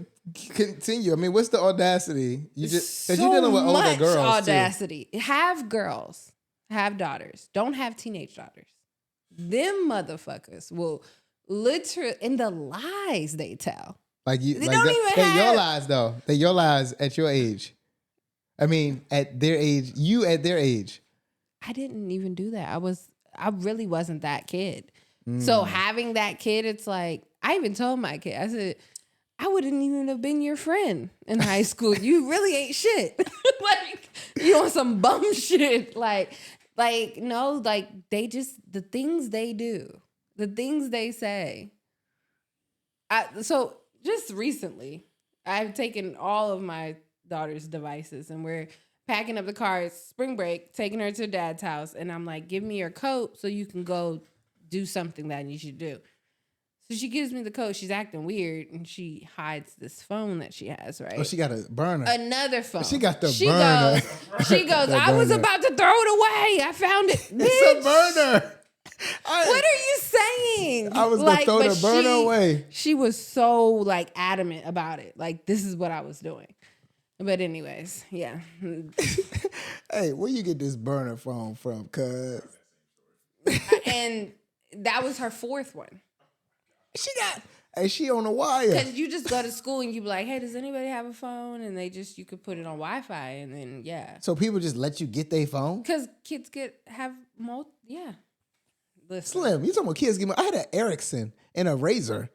continue? I mean, what's the audacity? You just because So you're dealing with older much girls audacity. Have girls, have daughters. Don't have teenage daughters. Them motherfuckers will literally, in the lies they tell. Like you, They like don't that, even they're your have- lies though. They're your lies at your age. I mean, at their age, you at their age. I didn't even do that. I really wasn't that kid. So having that kid, it's like, I even told my kid, I said, I wouldn't even have been your friend in high school. You really ain't shit. Like, you on some bum shit. Like, no, like, they just, the things they do, the things they say. So just recently, I've taken all of my daughter's devices and we're packing up the car. It's spring break, taking her to dad's house. And I'm like, give me your coat so you can go do something that you should do. So she gives me the coat. She's acting weird and she hides this phone that she has, right? Oh, she got a burner. Another phone. She got the burner. She goes, The I was burner. about to throw it away. I found it. Bitch, It's a burner. what are you saying? I was gonna throw but the burner away. She was so like adamant about it. Like, this is what I was doing. But anyways, yeah. Hey, where you get this burner phone from? Cause And that was her fourth one. she on the wire. Because you just go to school and you be like, hey, does anybody have a phone? And you could put it on Wi-Fi and then, yeah. So people just let you get their phone? Because kids yeah. Listen, Slim, you talking about kids give me? I had an Ericsson and a Razor.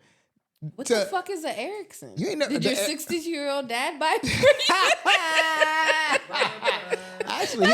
what the fuck is an Ericsson? You ain't never- Did your the- 62-year-old dad buy it for Actually,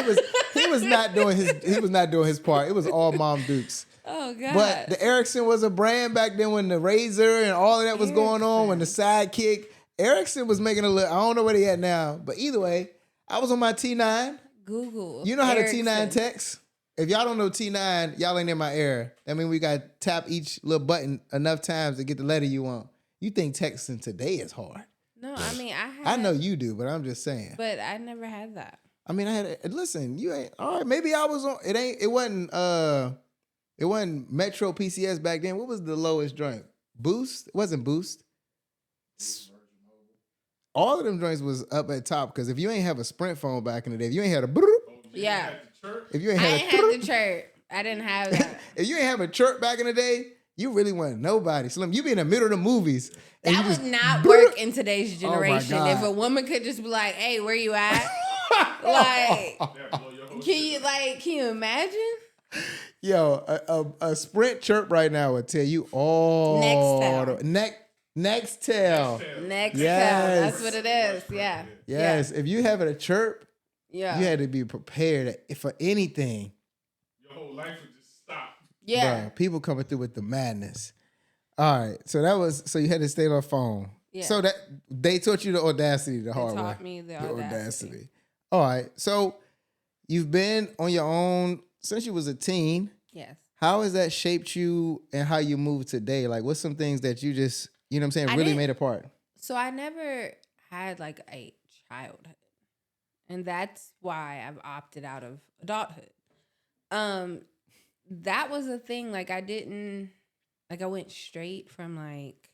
he was not doing his part. It was all Mom Dukes. Oh, God. But the Ericsson was a brand back then when the Razor and all of that was going on, when the Sidekick. Ericsson was making a look. I don't know where they at now. But either way, I was on my T9. Google. You know how Ericsson. the T9 text? If y'all don't know T9, y'all ain't in my era. I mean, we got to tap each little button enough times to get the letter you want. You think texting today is hard. No, I mean, I know you do, but I'm just saying. But I never had that. I mean, listen, you ain't, all right, maybe I was on, it wasn't Metro PCS back then. What was the lowest joint? Boost? It wasn't Boost. All of them joints was up at top, because if you ain't have a Sprint phone back in the day, if you ain't had a Yeah. if you ain't I had ain't had the chirp. I didn't have that. if you ain't have a chirp back in the day, you really wasn't nobody. Slim, you be in the middle of the movies. And That you would just, not work in today's Oh my generation. God. If a woman could just be like, hey, where you at? Like, can you imagine? Yo, a Sprint chirp right now would tell you all Nextel. Nextel. Next Yes. That's what it is. Yeah. Yes, if you having a chirp, Yeah. you had to be prepared for anything. Your whole life would just stop. Yeah. Bruh, people coming through with the madness. All right, so you had to stay on the phone. Yeah. So that they taught you the audacity the They hard way. taught me the audacity. All right, so you've been on your own since you was a teen. Yes. How has that shaped you and how you move today? Like, what's some things that you just, you know what I'm saying, I really didn't- made a part? So I never had like a childhood. And that's why I've opted out of adulthood. That was a thing. Like, I didn't Like I went straight from like,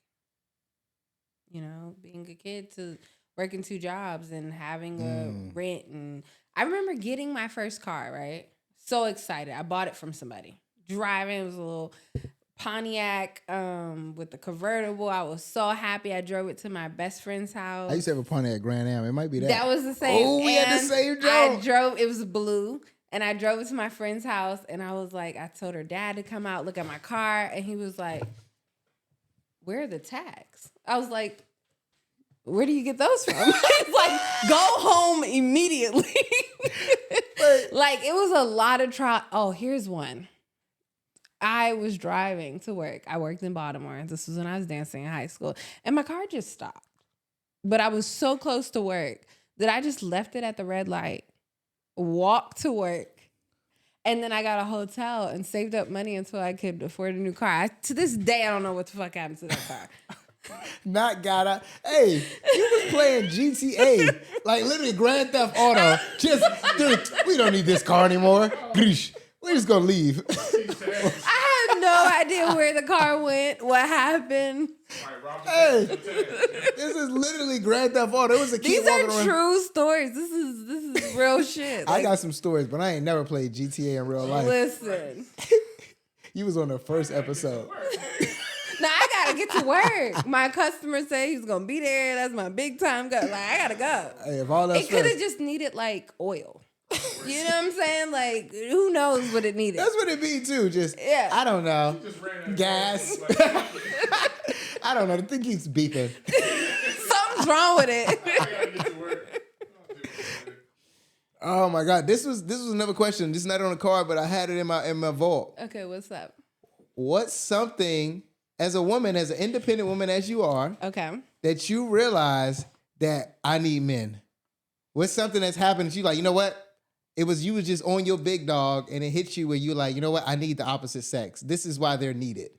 being a kid to working 2 jobs and having a rent. And I remember getting my first car, right? So excited. I bought it from somebody. Driving, it was a little Pontiac with the convertible. I was so happy. I drove it to my best friend's house. I used to have a Pontiac Grand Am. It might be that. That was the same. Oh, we had the same job. It was blue. And I drove it to my friend's house. And I was like, I told her dad to come out, look at my car. And he was like, where are the tags? I was like, where do you get those from? It's like, go home immediately. Like, it was a lot of trial. Oh, here's one. I was driving to work. I worked in Baltimore. This was when I was dancing in high school. And my car just stopped. But I was so close to work that I just left it at the red light, walked to work, and then I got a hotel and saved up money until I could afford a new car. To this day, I don't know what the fuck happened to that car. Not got out. Hey, you was playing GTA, like literally Grand Theft Auto. Just, dude, we don't need this car anymore. We're just gonna leave. I had no idea where the car went, what happened. Hey, this is literally Grand Theft Auto. It was a kid These walking are around. true stories. This is real shit. I got some stories, but I ain't never played GTA in real life. Listen. You was on the first episode. Now I gotta get to work. My customer said he's gonna be there. That's my big time go. Like I gotta go. Hey, if all that It could have just needed like oil. You know what I'm saying? Like who knows what it needed? That's what it be too. Just Yeah. I don't know. Just ran out of Gas. I don't know. The thing keeps beeping. Something's wrong with it. I gotta get to work. Oh my God. This was another question. This is not on the card, but I had it in my vault. Okay, what's up? What's something as a woman, as an independent woman as you are, Okay. that you realize that I need men? What's something that's happened that you like, you know what? You was just on your big dog and it hit you where you like, you know what? I need the opposite sex. This is why they're needed.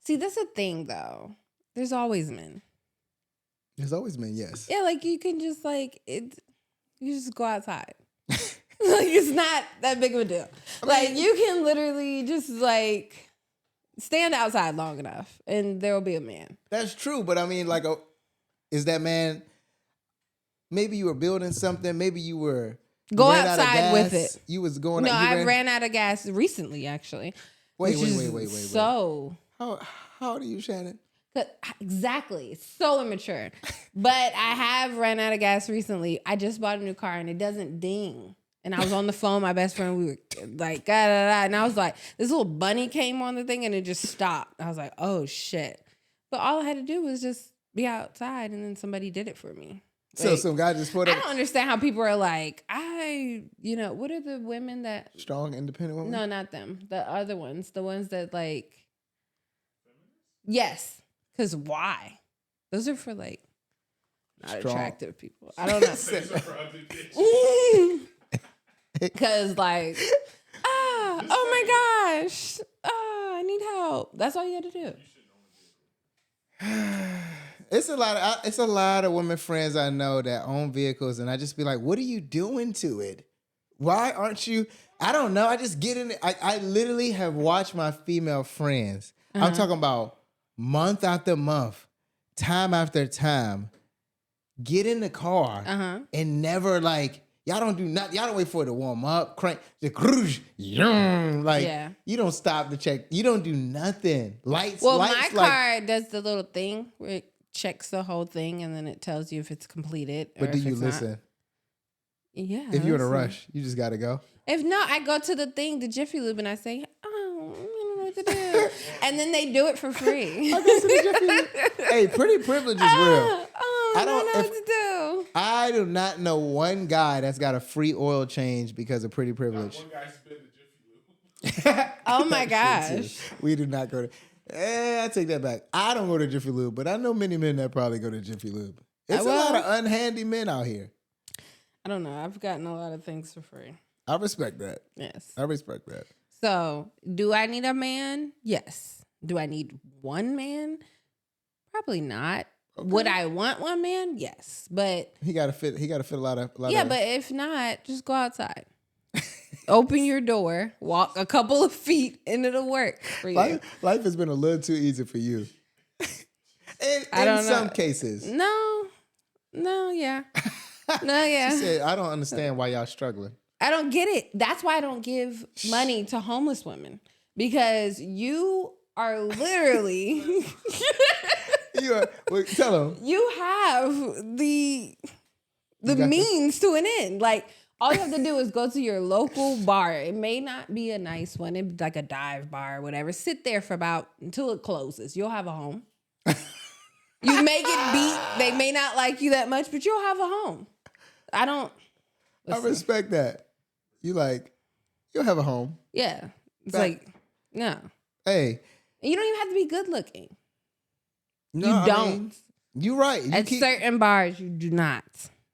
See, that's a thing though. There's always men. There's always men, yes. Yeah, like you can just you just go outside. Like it's not that big of a deal. Like you can literally just like stand outside long enough and there will be a man. That's true, but I mean, like, is that man? Maybe you were building something. Maybe you were Go ran out of outside with gas. it. You was going. No, you I ran out of gas recently, actually. Wait. So How old are you, Shannon? exactly, it's so immature. But I have ran out of gas recently. I just bought a new car and it doesn't ding. And I was on the phone with my best friend. We were like, and I was like, this little bunny came on the thing and it just stopped. I was like, oh shit. But all I had to do was just be outside and then somebody did it for me. So Like, some guy just put I up don't understand how people are like, what are the women that, strong, independent woman. no, not them. The other ones. The ones that like, yes. Because why? Those are for like not Strong. attractive people. I don't know. For ugly bitch. Because like, oh my gosh, I need help. That's all you had to do. It's a lot of women friends I know that own vehicles, and I just be like, what are you doing to it? Why aren't you? I don't know. I just get in it. I literally have watched my female friends. I'm talking about month after month, time after time, get in the car and never like, y'all don't do nothing. Y'all don't wait for it to warm up. Crank the cruise. Like you don't stop to check. You don't do nothing. Lights. Well, lights, my car does the little thing where it checks the whole thing and then it tells you if it's completed. But or do if you it's not. listen? Yeah. If you're in a listen. rush, you just gotta go. If not, I go to the thing, the Jiffy Lube, and I say, oh, I don't know what to do. And then they do it for free. Hey, pretty privilege is real. I don't know what to do. I do not know one guy that's got a free oil change because of pretty privilege. One guy spit the Jiffy Lube. Oh my That shit gosh. too. We do not go to. I take that back. I don't go to Jiffy Lube, but I know many men that probably go to Jiffy Lube. It's a lot of unhandy men out here. I don't know. I've gotten a lot of things for free. I respect that. Yes. I respect that. So, do I need a man? Yes. Do I need one man? Probably not. Okay. Would I want one man? Yes. But He gotta fit. He gotta fit a lot of. yeah, but if not, just go outside. open your door, walk a couple of feet, and it'll work for you. Life has been a little too easy for you. I don't in know. some cases. No, yeah. No, yeah. She said, I don't understand why y'all struggling. I don't get it. That's why I don't give money to homeless women. Because you are literally Tell them. you have the means to an end. Like all you have to do is go to your local bar. It may not be a nice one, it's like a dive bar or whatever. Sit there for until it closes. You'll have a home. You may get beat. They may not like you that much, but you'll have a home. I respect that. You'll have a home. Yeah. It's like, no. Hey. And you don't even have to be good looking. No, You don't. You're right. At certain bars, you do not.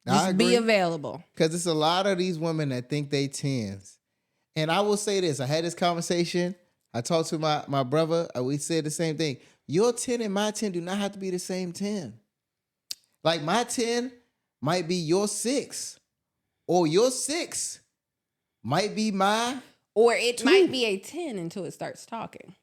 Just be available. Because it's a lot of these women that think they 10s. And I will say this. I had this conversation. I talked to my brother. We said the same thing. Your 10 and my 10 do not have to be the same 10. Like my 10 might be your 6. Or your 6 might be my Or it 2. might be a 10 until it starts talking.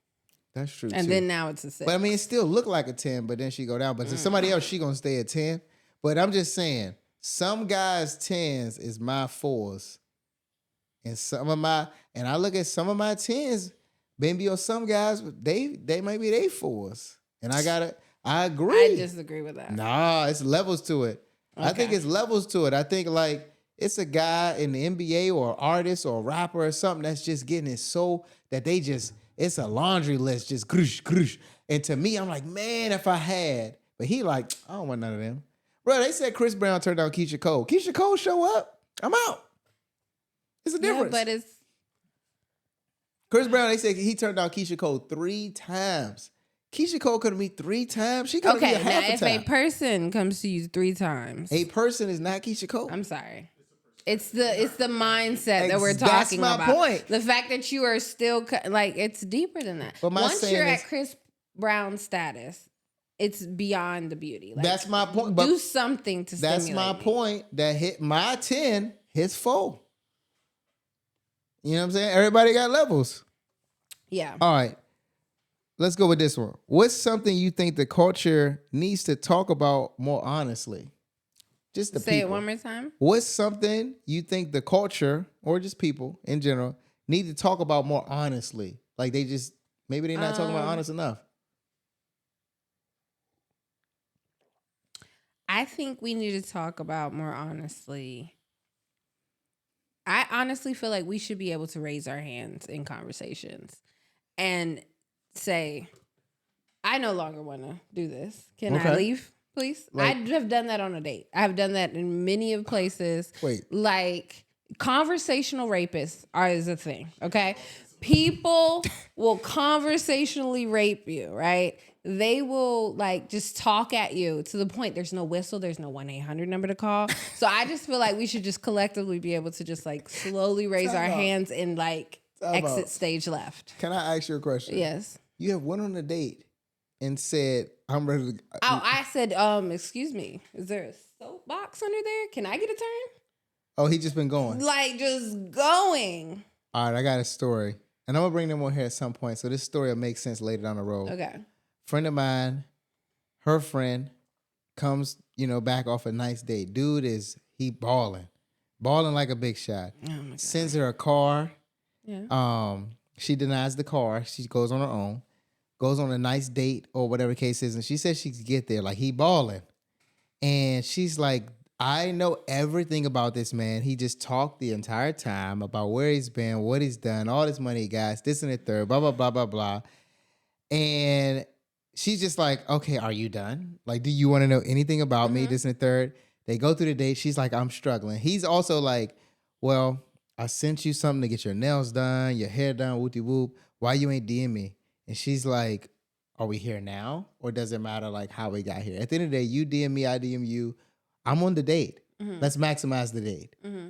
That's true, and too. then now it's a 6. But I mean, it still look like a 10, but then she go down. But to somebody else, she gonna stay at 10. But I'm just saying, some guys' 10s is my 4s. And I look at some of my 10s, maybe or some guys, they might be they 4s. And I agree. I disagree with that. Nah, it's levels to it. Okay. I think it's levels to it. I think like it's a guy in the NBA or artist or rapper or something that's just getting it so that they just, it's a laundry list, just grush, grush. And to me, I'm like, man, if I had. But he like, I don't want none of them. Bro, they said Chris Brown turned down Keisha Cole. Keisha Cole show up, I'm out. It's a difference. Yeah, but it's... Chris Brown, they said he turned down Keisha Cole 3 times. Keisha Cole couldn't be 3 times. She couldn't be a half a time. If a person comes to you 3 times... A person is not Keisha Cole. I'm sorry. It's the mindset that we're talking about. That's my point. The fact that you are still it's deeper than that. But once you're at Chris Brown status, it's beyond the beauty. Like, that's my point. Do something to stimulate That's my me. point. That hit my 10, his 4. You know what I'm saying? Everybody got levels. Yeah. All right. Let's go with this one. What's something you think the culture needs to talk about more honestly? Just the Say people. it one more time. What's something you think the culture or just people in general need to talk about more honestly? Like maybe they're not talking about honest enough. I think we need to talk about more honestly. I honestly feel like we should be able to raise our hands in conversations and say, I no longer want to do this. Can I leave, please? I have done that on a date. I have done that in many of places. Wait. Like, conversational rapists is a thing, okay? People will conversationally rape you, right? They will just talk at you to the point there's no whistle, there's no 1-800 number to call. So I just feel like we should just collectively be able to just slowly raise our hands and exit stage left. Can I ask you a question? Yes. You have went on a date and said, I'm ready to... I said, excuse me, is there a soapbox under there? Can I get a turn? Oh, he just been going. Just going. All right, I got a story. And I'm going to bring them on here at some point. So this story will make sense later down the road. Okay. Friend of mine, her friend, comes, back off a nice date. Dude he balling like a big shot. Oh my God. Sends her a car. Yeah. She denies the car. She goes on her own. Goes on a nice date or whatever the case is. And she says she could get there. He balling. And she's like, I know everything about this man. He just talked the entire time about where he's been, what he's done, all this money he got, this and the third, blah, blah, blah, blah, blah. And she's just like, okay, are you done? Do you want to know anything about me, this and the third? They go through the date. She's like, I'm struggling. He's also like, well, I sent you something to get your nails done, your hair done, whoopty whoop. Why you ain't DM me? And she's like, are we here now? Or does it matter how we got here? At the end of the day, you DM me, I DM you. I'm on the date. Mm-hmm. Let's maximize the date. Mm-hmm.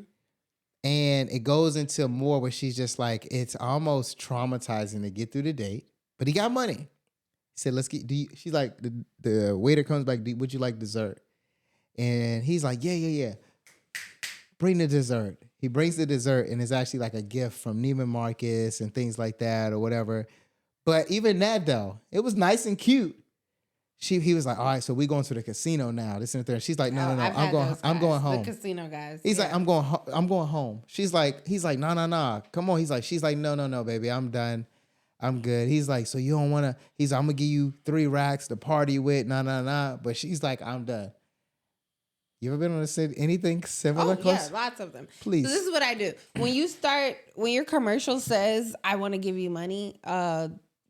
And it goes into more where she's just like, it's almost traumatizing to get through the date. But he got money. He said, let's get, she's like, the waiter comes back, would you like dessert? And he's like, yeah. bring the dessert. He brings the dessert, and it's actually like a gift from Neiman Marcus and things like that or whatever. But even that though, it was nice and cute. He was like, all right, so we going to the casino now. This and that. She's like, no, I've I'm had going, those I'm guys, going home. The casino guys. He's like, yeah. I'm going home. He's like, nah. Come on. She's like, no, baby, I'm done. I'm good. He's like, so you don't want to, he's like, I'm going to give you 3 racks to party with. Nah. But she's like, I'm done. You ever been on a city, anything similar? Yeah, lots of them. Please. So this is what I do. When your commercial says, I want to give you money,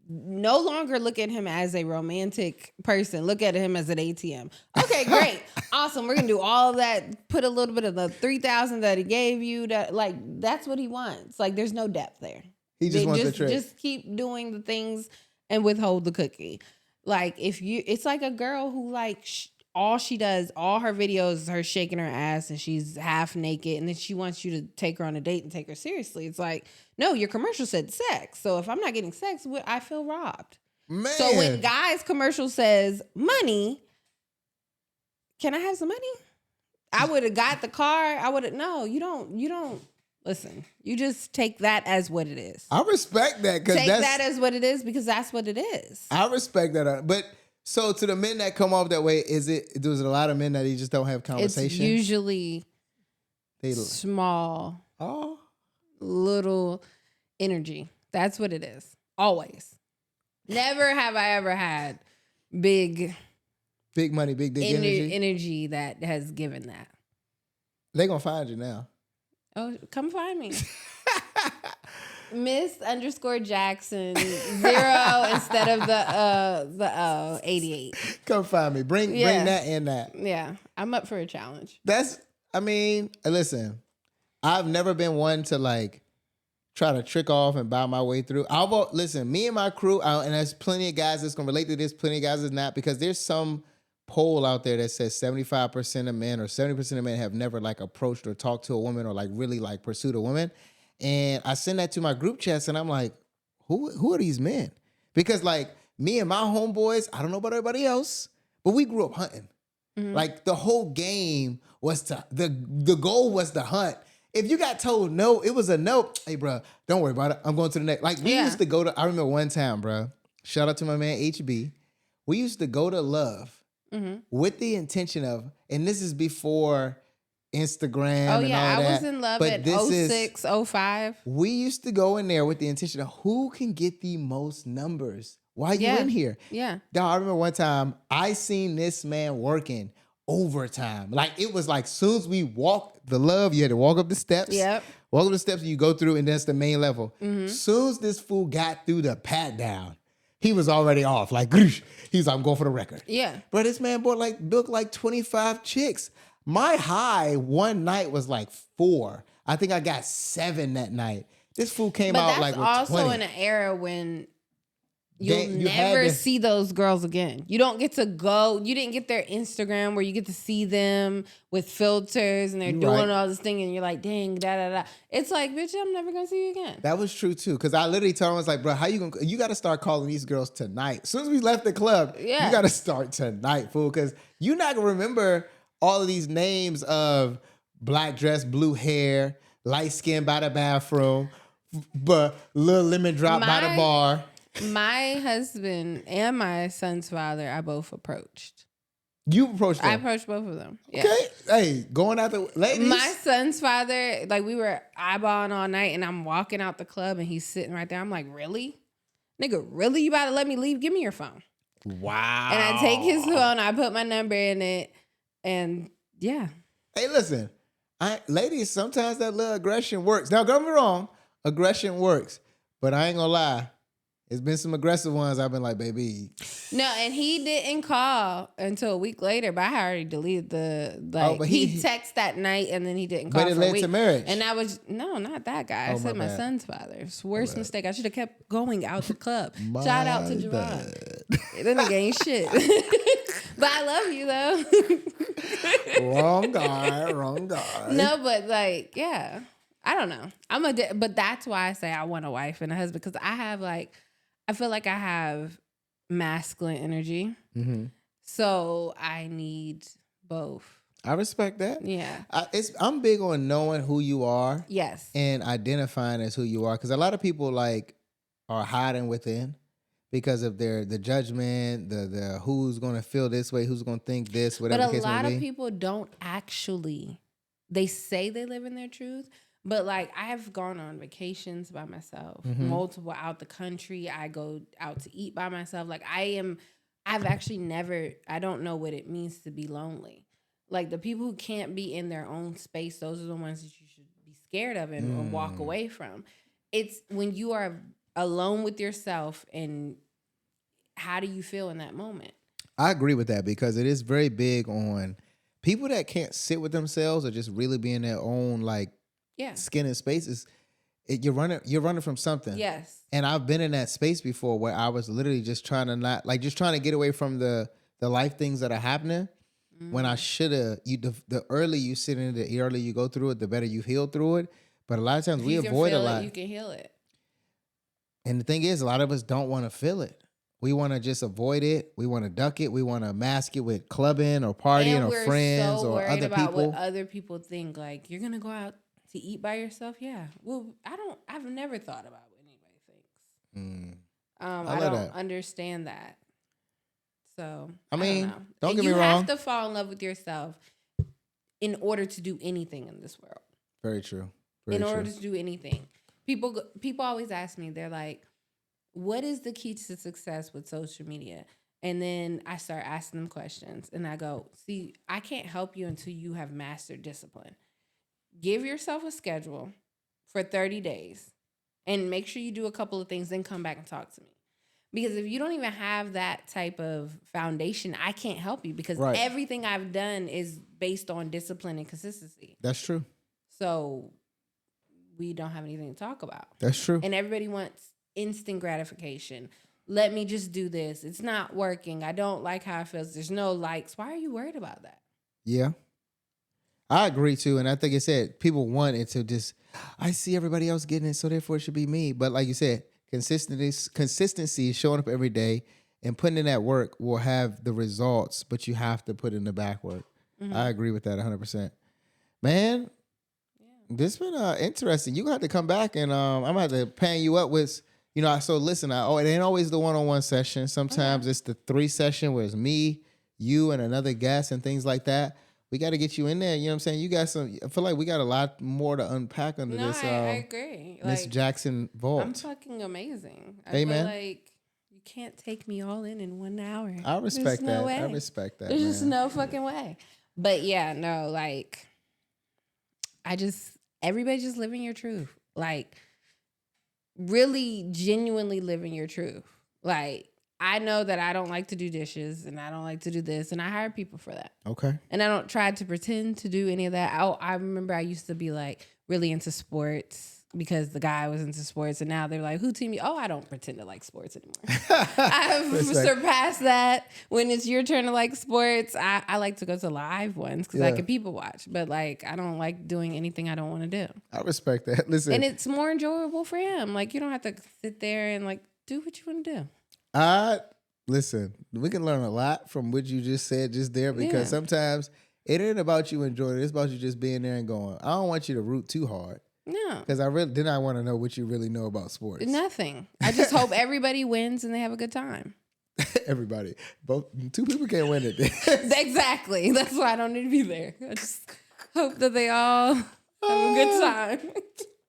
no longer look at him as a romantic person. Look at him as an ATM. Okay, great. Awesome. We're going to do all of that. Put a little bit of the $3,000 that he gave you. That's what he wants. Like, there's no depth there. He just wants the trick. Just keep doing the things and withhold the cookie. Like, it's like a girl who all she does, all her videos is her shaking her ass and she's half naked, and then she wants you to take her on a date and take her seriously. It's like, no, your commercial said sex. So if I'm not getting sex, I feel robbed. Man. So when guys' commercial says money, can I have some money? I would have got the car. No, you don't. Listen, you just take that as what it is. I respect that. Take that as what it is because that's what it is. I respect that. But so to the men that come off that way, there's a lot of men that just don't have conversation? It's usually small, little energy. That's what it is. Always. Never have I ever had big money, big dick energy that has given that. They gonna find you now. Oh, come find me. Miss_Jackson 0 instead of the 88. Come find me. Bring that and that. Yeah, I'm up for a challenge. Listen, I've never been one to try to trick off and buy my way through. Listen, me and my crew, and there's plenty of guys that's gonna relate to this, plenty of guys that's not, because there's some poll out there that says 75% of men or 70% of men have never approached or talked to a woman or really pursued a woman. And I send that to my group chats and I'm like, who are these men? Because me and my homeboys, I don't know about everybody else, but we grew up hunting. Mm-hmm. The whole game was the goal was to hunt. If you got told no, it was a no. Hey, bro, don't worry about it. I'm going to the next. We used to go to, I remember one time, bro, shout out to my man HB. We used to go to Love with the intention of, and this is before Instagram and all that. I was in Love at 06, 05. We used to go in there with the intention of who can get the most numbers. Why are you in here? Yeah. Dog, I remember one time I seen this man working overtime. It was soon as we walked the Love, you had to walk up the steps. Yep. Walk up the steps, you go through, and that's the main level. Soon as this fool got through the pat down, he was already off. He's like, I'm going for the record. Yeah. Bro, this man booked 25 chicks. My high one night was 4. I think I got 7 that night. This fool came out with 20. That's also in an era when you'll never see those girls again. You don't get to go. You didn't get their Instagram where you get to see them with filters and they're doing all this thing and you're like, dang, da. It's like, bitch, I'm never going to see you again. That was true too. Because I literally told him, I was like, bro, how you going to, you got to start calling these girls tonight. As soon as we left the club, you got to start tonight, fool. Because you're not going to remember all of these names of black dress, blue hair, light skin by the bathroom, but little lemon drop by the bar. My husband and my son's father, I both approached. You approached them? I approached both of them. Yeah. Okay. Hey, going out the ladies. My son's father, we were eyeballing all night and I'm walking out the club and he's sitting right there. I'm like, really? Nigga, really? You about to let me leave? Give me your phone. Wow. And I take his phone, I put my number in it, and yeah. Hey, listen. Ladies, sometimes that little aggression works. Now, don't get me wrong. Aggression works. But I ain't gonna lie. It's been some aggressive ones. I've been like, baby. No, and he didn't call until a week later, but I already deleted but he texted that night and then he didn't call. But it led to marriage. And I was, no, not that guy. I said my son's father. It's the worst mistake. I should have kept going out the club. Shout out to Jerron. That nigga ain't shit. But I love you though. Wrong guy. No, but yeah. I don't know. But that's why I say I want a wife and a husband, because I feel like I have masculine energy. Mm-hmm. So I need both. I respect that. Yeah. I'm big on knowing who you are Yes. and identifying as who you are, because a lot of people like are hiding within because of the judgment, the who's going to feel this way, who's going to think this, whatever But the a case may lot be. of people don't actually. They say they live in their truth, but like I have gone on vacations by myself, multiple out the country. I go out to eat by myself. Like I've actually never. I don't know what it means to be lonely. Like the people who can't be in their own space, those are the ones that you should be scared of and or walk away from. It's when you are alone with yourself, and how do you feel in that moment? I agree with that, because it is very big on people that can't sit with themselves or just really be in their own like skin and spaces. You're running from something. Yes. And I've been in that space before where I was literally just trying to get away from the life things that are happening. When I should have, the earlier you sit in it, the earlier you go through it, the better you heal through it. But a lot of times we avoid a lot. You can heal it. And the thing is, a lot of us don't want to feel it. We want to just avoid it. We want to duck it. We want to mask it with clubbing or partying or friends or other about people. What other people think. Like, you're gonna go out to eat by yourself? Yeah. Well, I've never thought about what anybody thinks. I don't understand that. So I mean, don't get me me wrong. You wrong. have to fall in love with yourself in order to do anything in this world. Very true. In order to do anything, people always ask me. They're like, "What is the key to success with social media?" And then I start asking them questions, and I go, "See, I can't help you until you have mastered discipline. Give yourself a schedule for 30 days, and make sure you do a couple of things, then come back and talk to me." Because if you don't even have that type of foundation, I can't help you, because everything I've done is based on discipline and consistency. That's true. So we don't have anything to talk about. That's true. And everybody wants instant gratification. Let me just do this. It's not working. I don't like how it feels. There's no likes. Why are you worried about that? Yeah. I agree too. And I think it said people want it to just, I see everybody else getting it, so therefore it should be me. But like you said, consistency, showing up every day and putting in that work will have the results, but you have to put in the back work. I agree with that 100%. Man, this been interesting. You gonna have to come back, and I'm gonna have to pan you up with, so listen, it ain't always the one-on-one session. Sometimes it's the 3 session where it's me, you, and another guest and things like that. We got to get you in there. You know what I'm saying? You got I feel like we got a lot more to unpack under this. I agree. Miss Jackson Vault. I'm fucking amazing. I feel like you can't take me all in 1 hour. I respect that. I respect that. There's just no fucking way. But yeah, no, like, everybody just living your truth. Like, really genuinely living your truth. Like, I know that I don't like to do dishes, and I don't like to do this, and I hire people for that. Okay. And I don't try to pretend to do any of that. I remember I used to be like really into sports because the guy was into sports, and now they're like, "Who team you?" Oh, I don't pretend to like sports anymore. I've surpassed that. When it's your turn to like sports, I like to go to live ones because I can people watch. But like, I don't like doing anything I don't want to do. I respect that. Listen, and it's more enjoyable for him. Like, you don't have to sit there and like do what you want to do. Listen, we can learn a lot from what you just said just there, because sometimes it ain't about you enjoying it. It's about you just being there and going. I don't want you to root too hard. No. Because I want to know what you really know about sports. Nothing. I just hope everybody wins and they have a good time. Everybody. 2 people can't win it. Exactly. That's why I don't need to be there. I just hope that they all have a good time.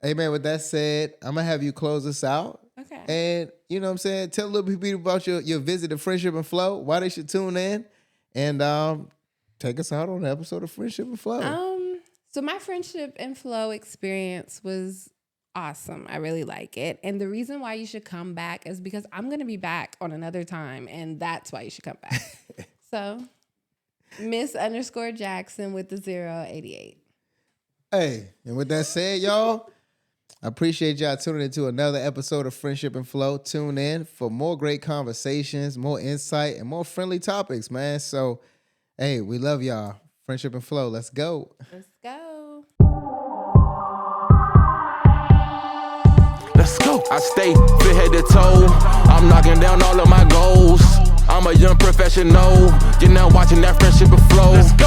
Hey, man, with that said, I'm going to have you close us out. Okay. And, you know what I'm saying, tell a little bit people about your visit to Friendship and Flow, why they should tune in, and take us out on an episode of Friendship and Flow. So my Friendship and Flow experience was awesome. I really like it. And the reason why you should come back is because I'm going to be back on another time, and that's why you should come back. So, Miss_Jackson with the 088. Hey, and with that said, y'all, I appreciate y'all tuning into another episode of Friendship and Flow. Tune in for more great conversations, more insight, and more friendly topics, man. So, hey, we love y'all. Friendship and Flow. Let's go. Let's go. Let's go. I stay fit head to toe. I'm knocking down all of my goals. I'm a young professional. You're now watching that Friendship and Flow. Let's go.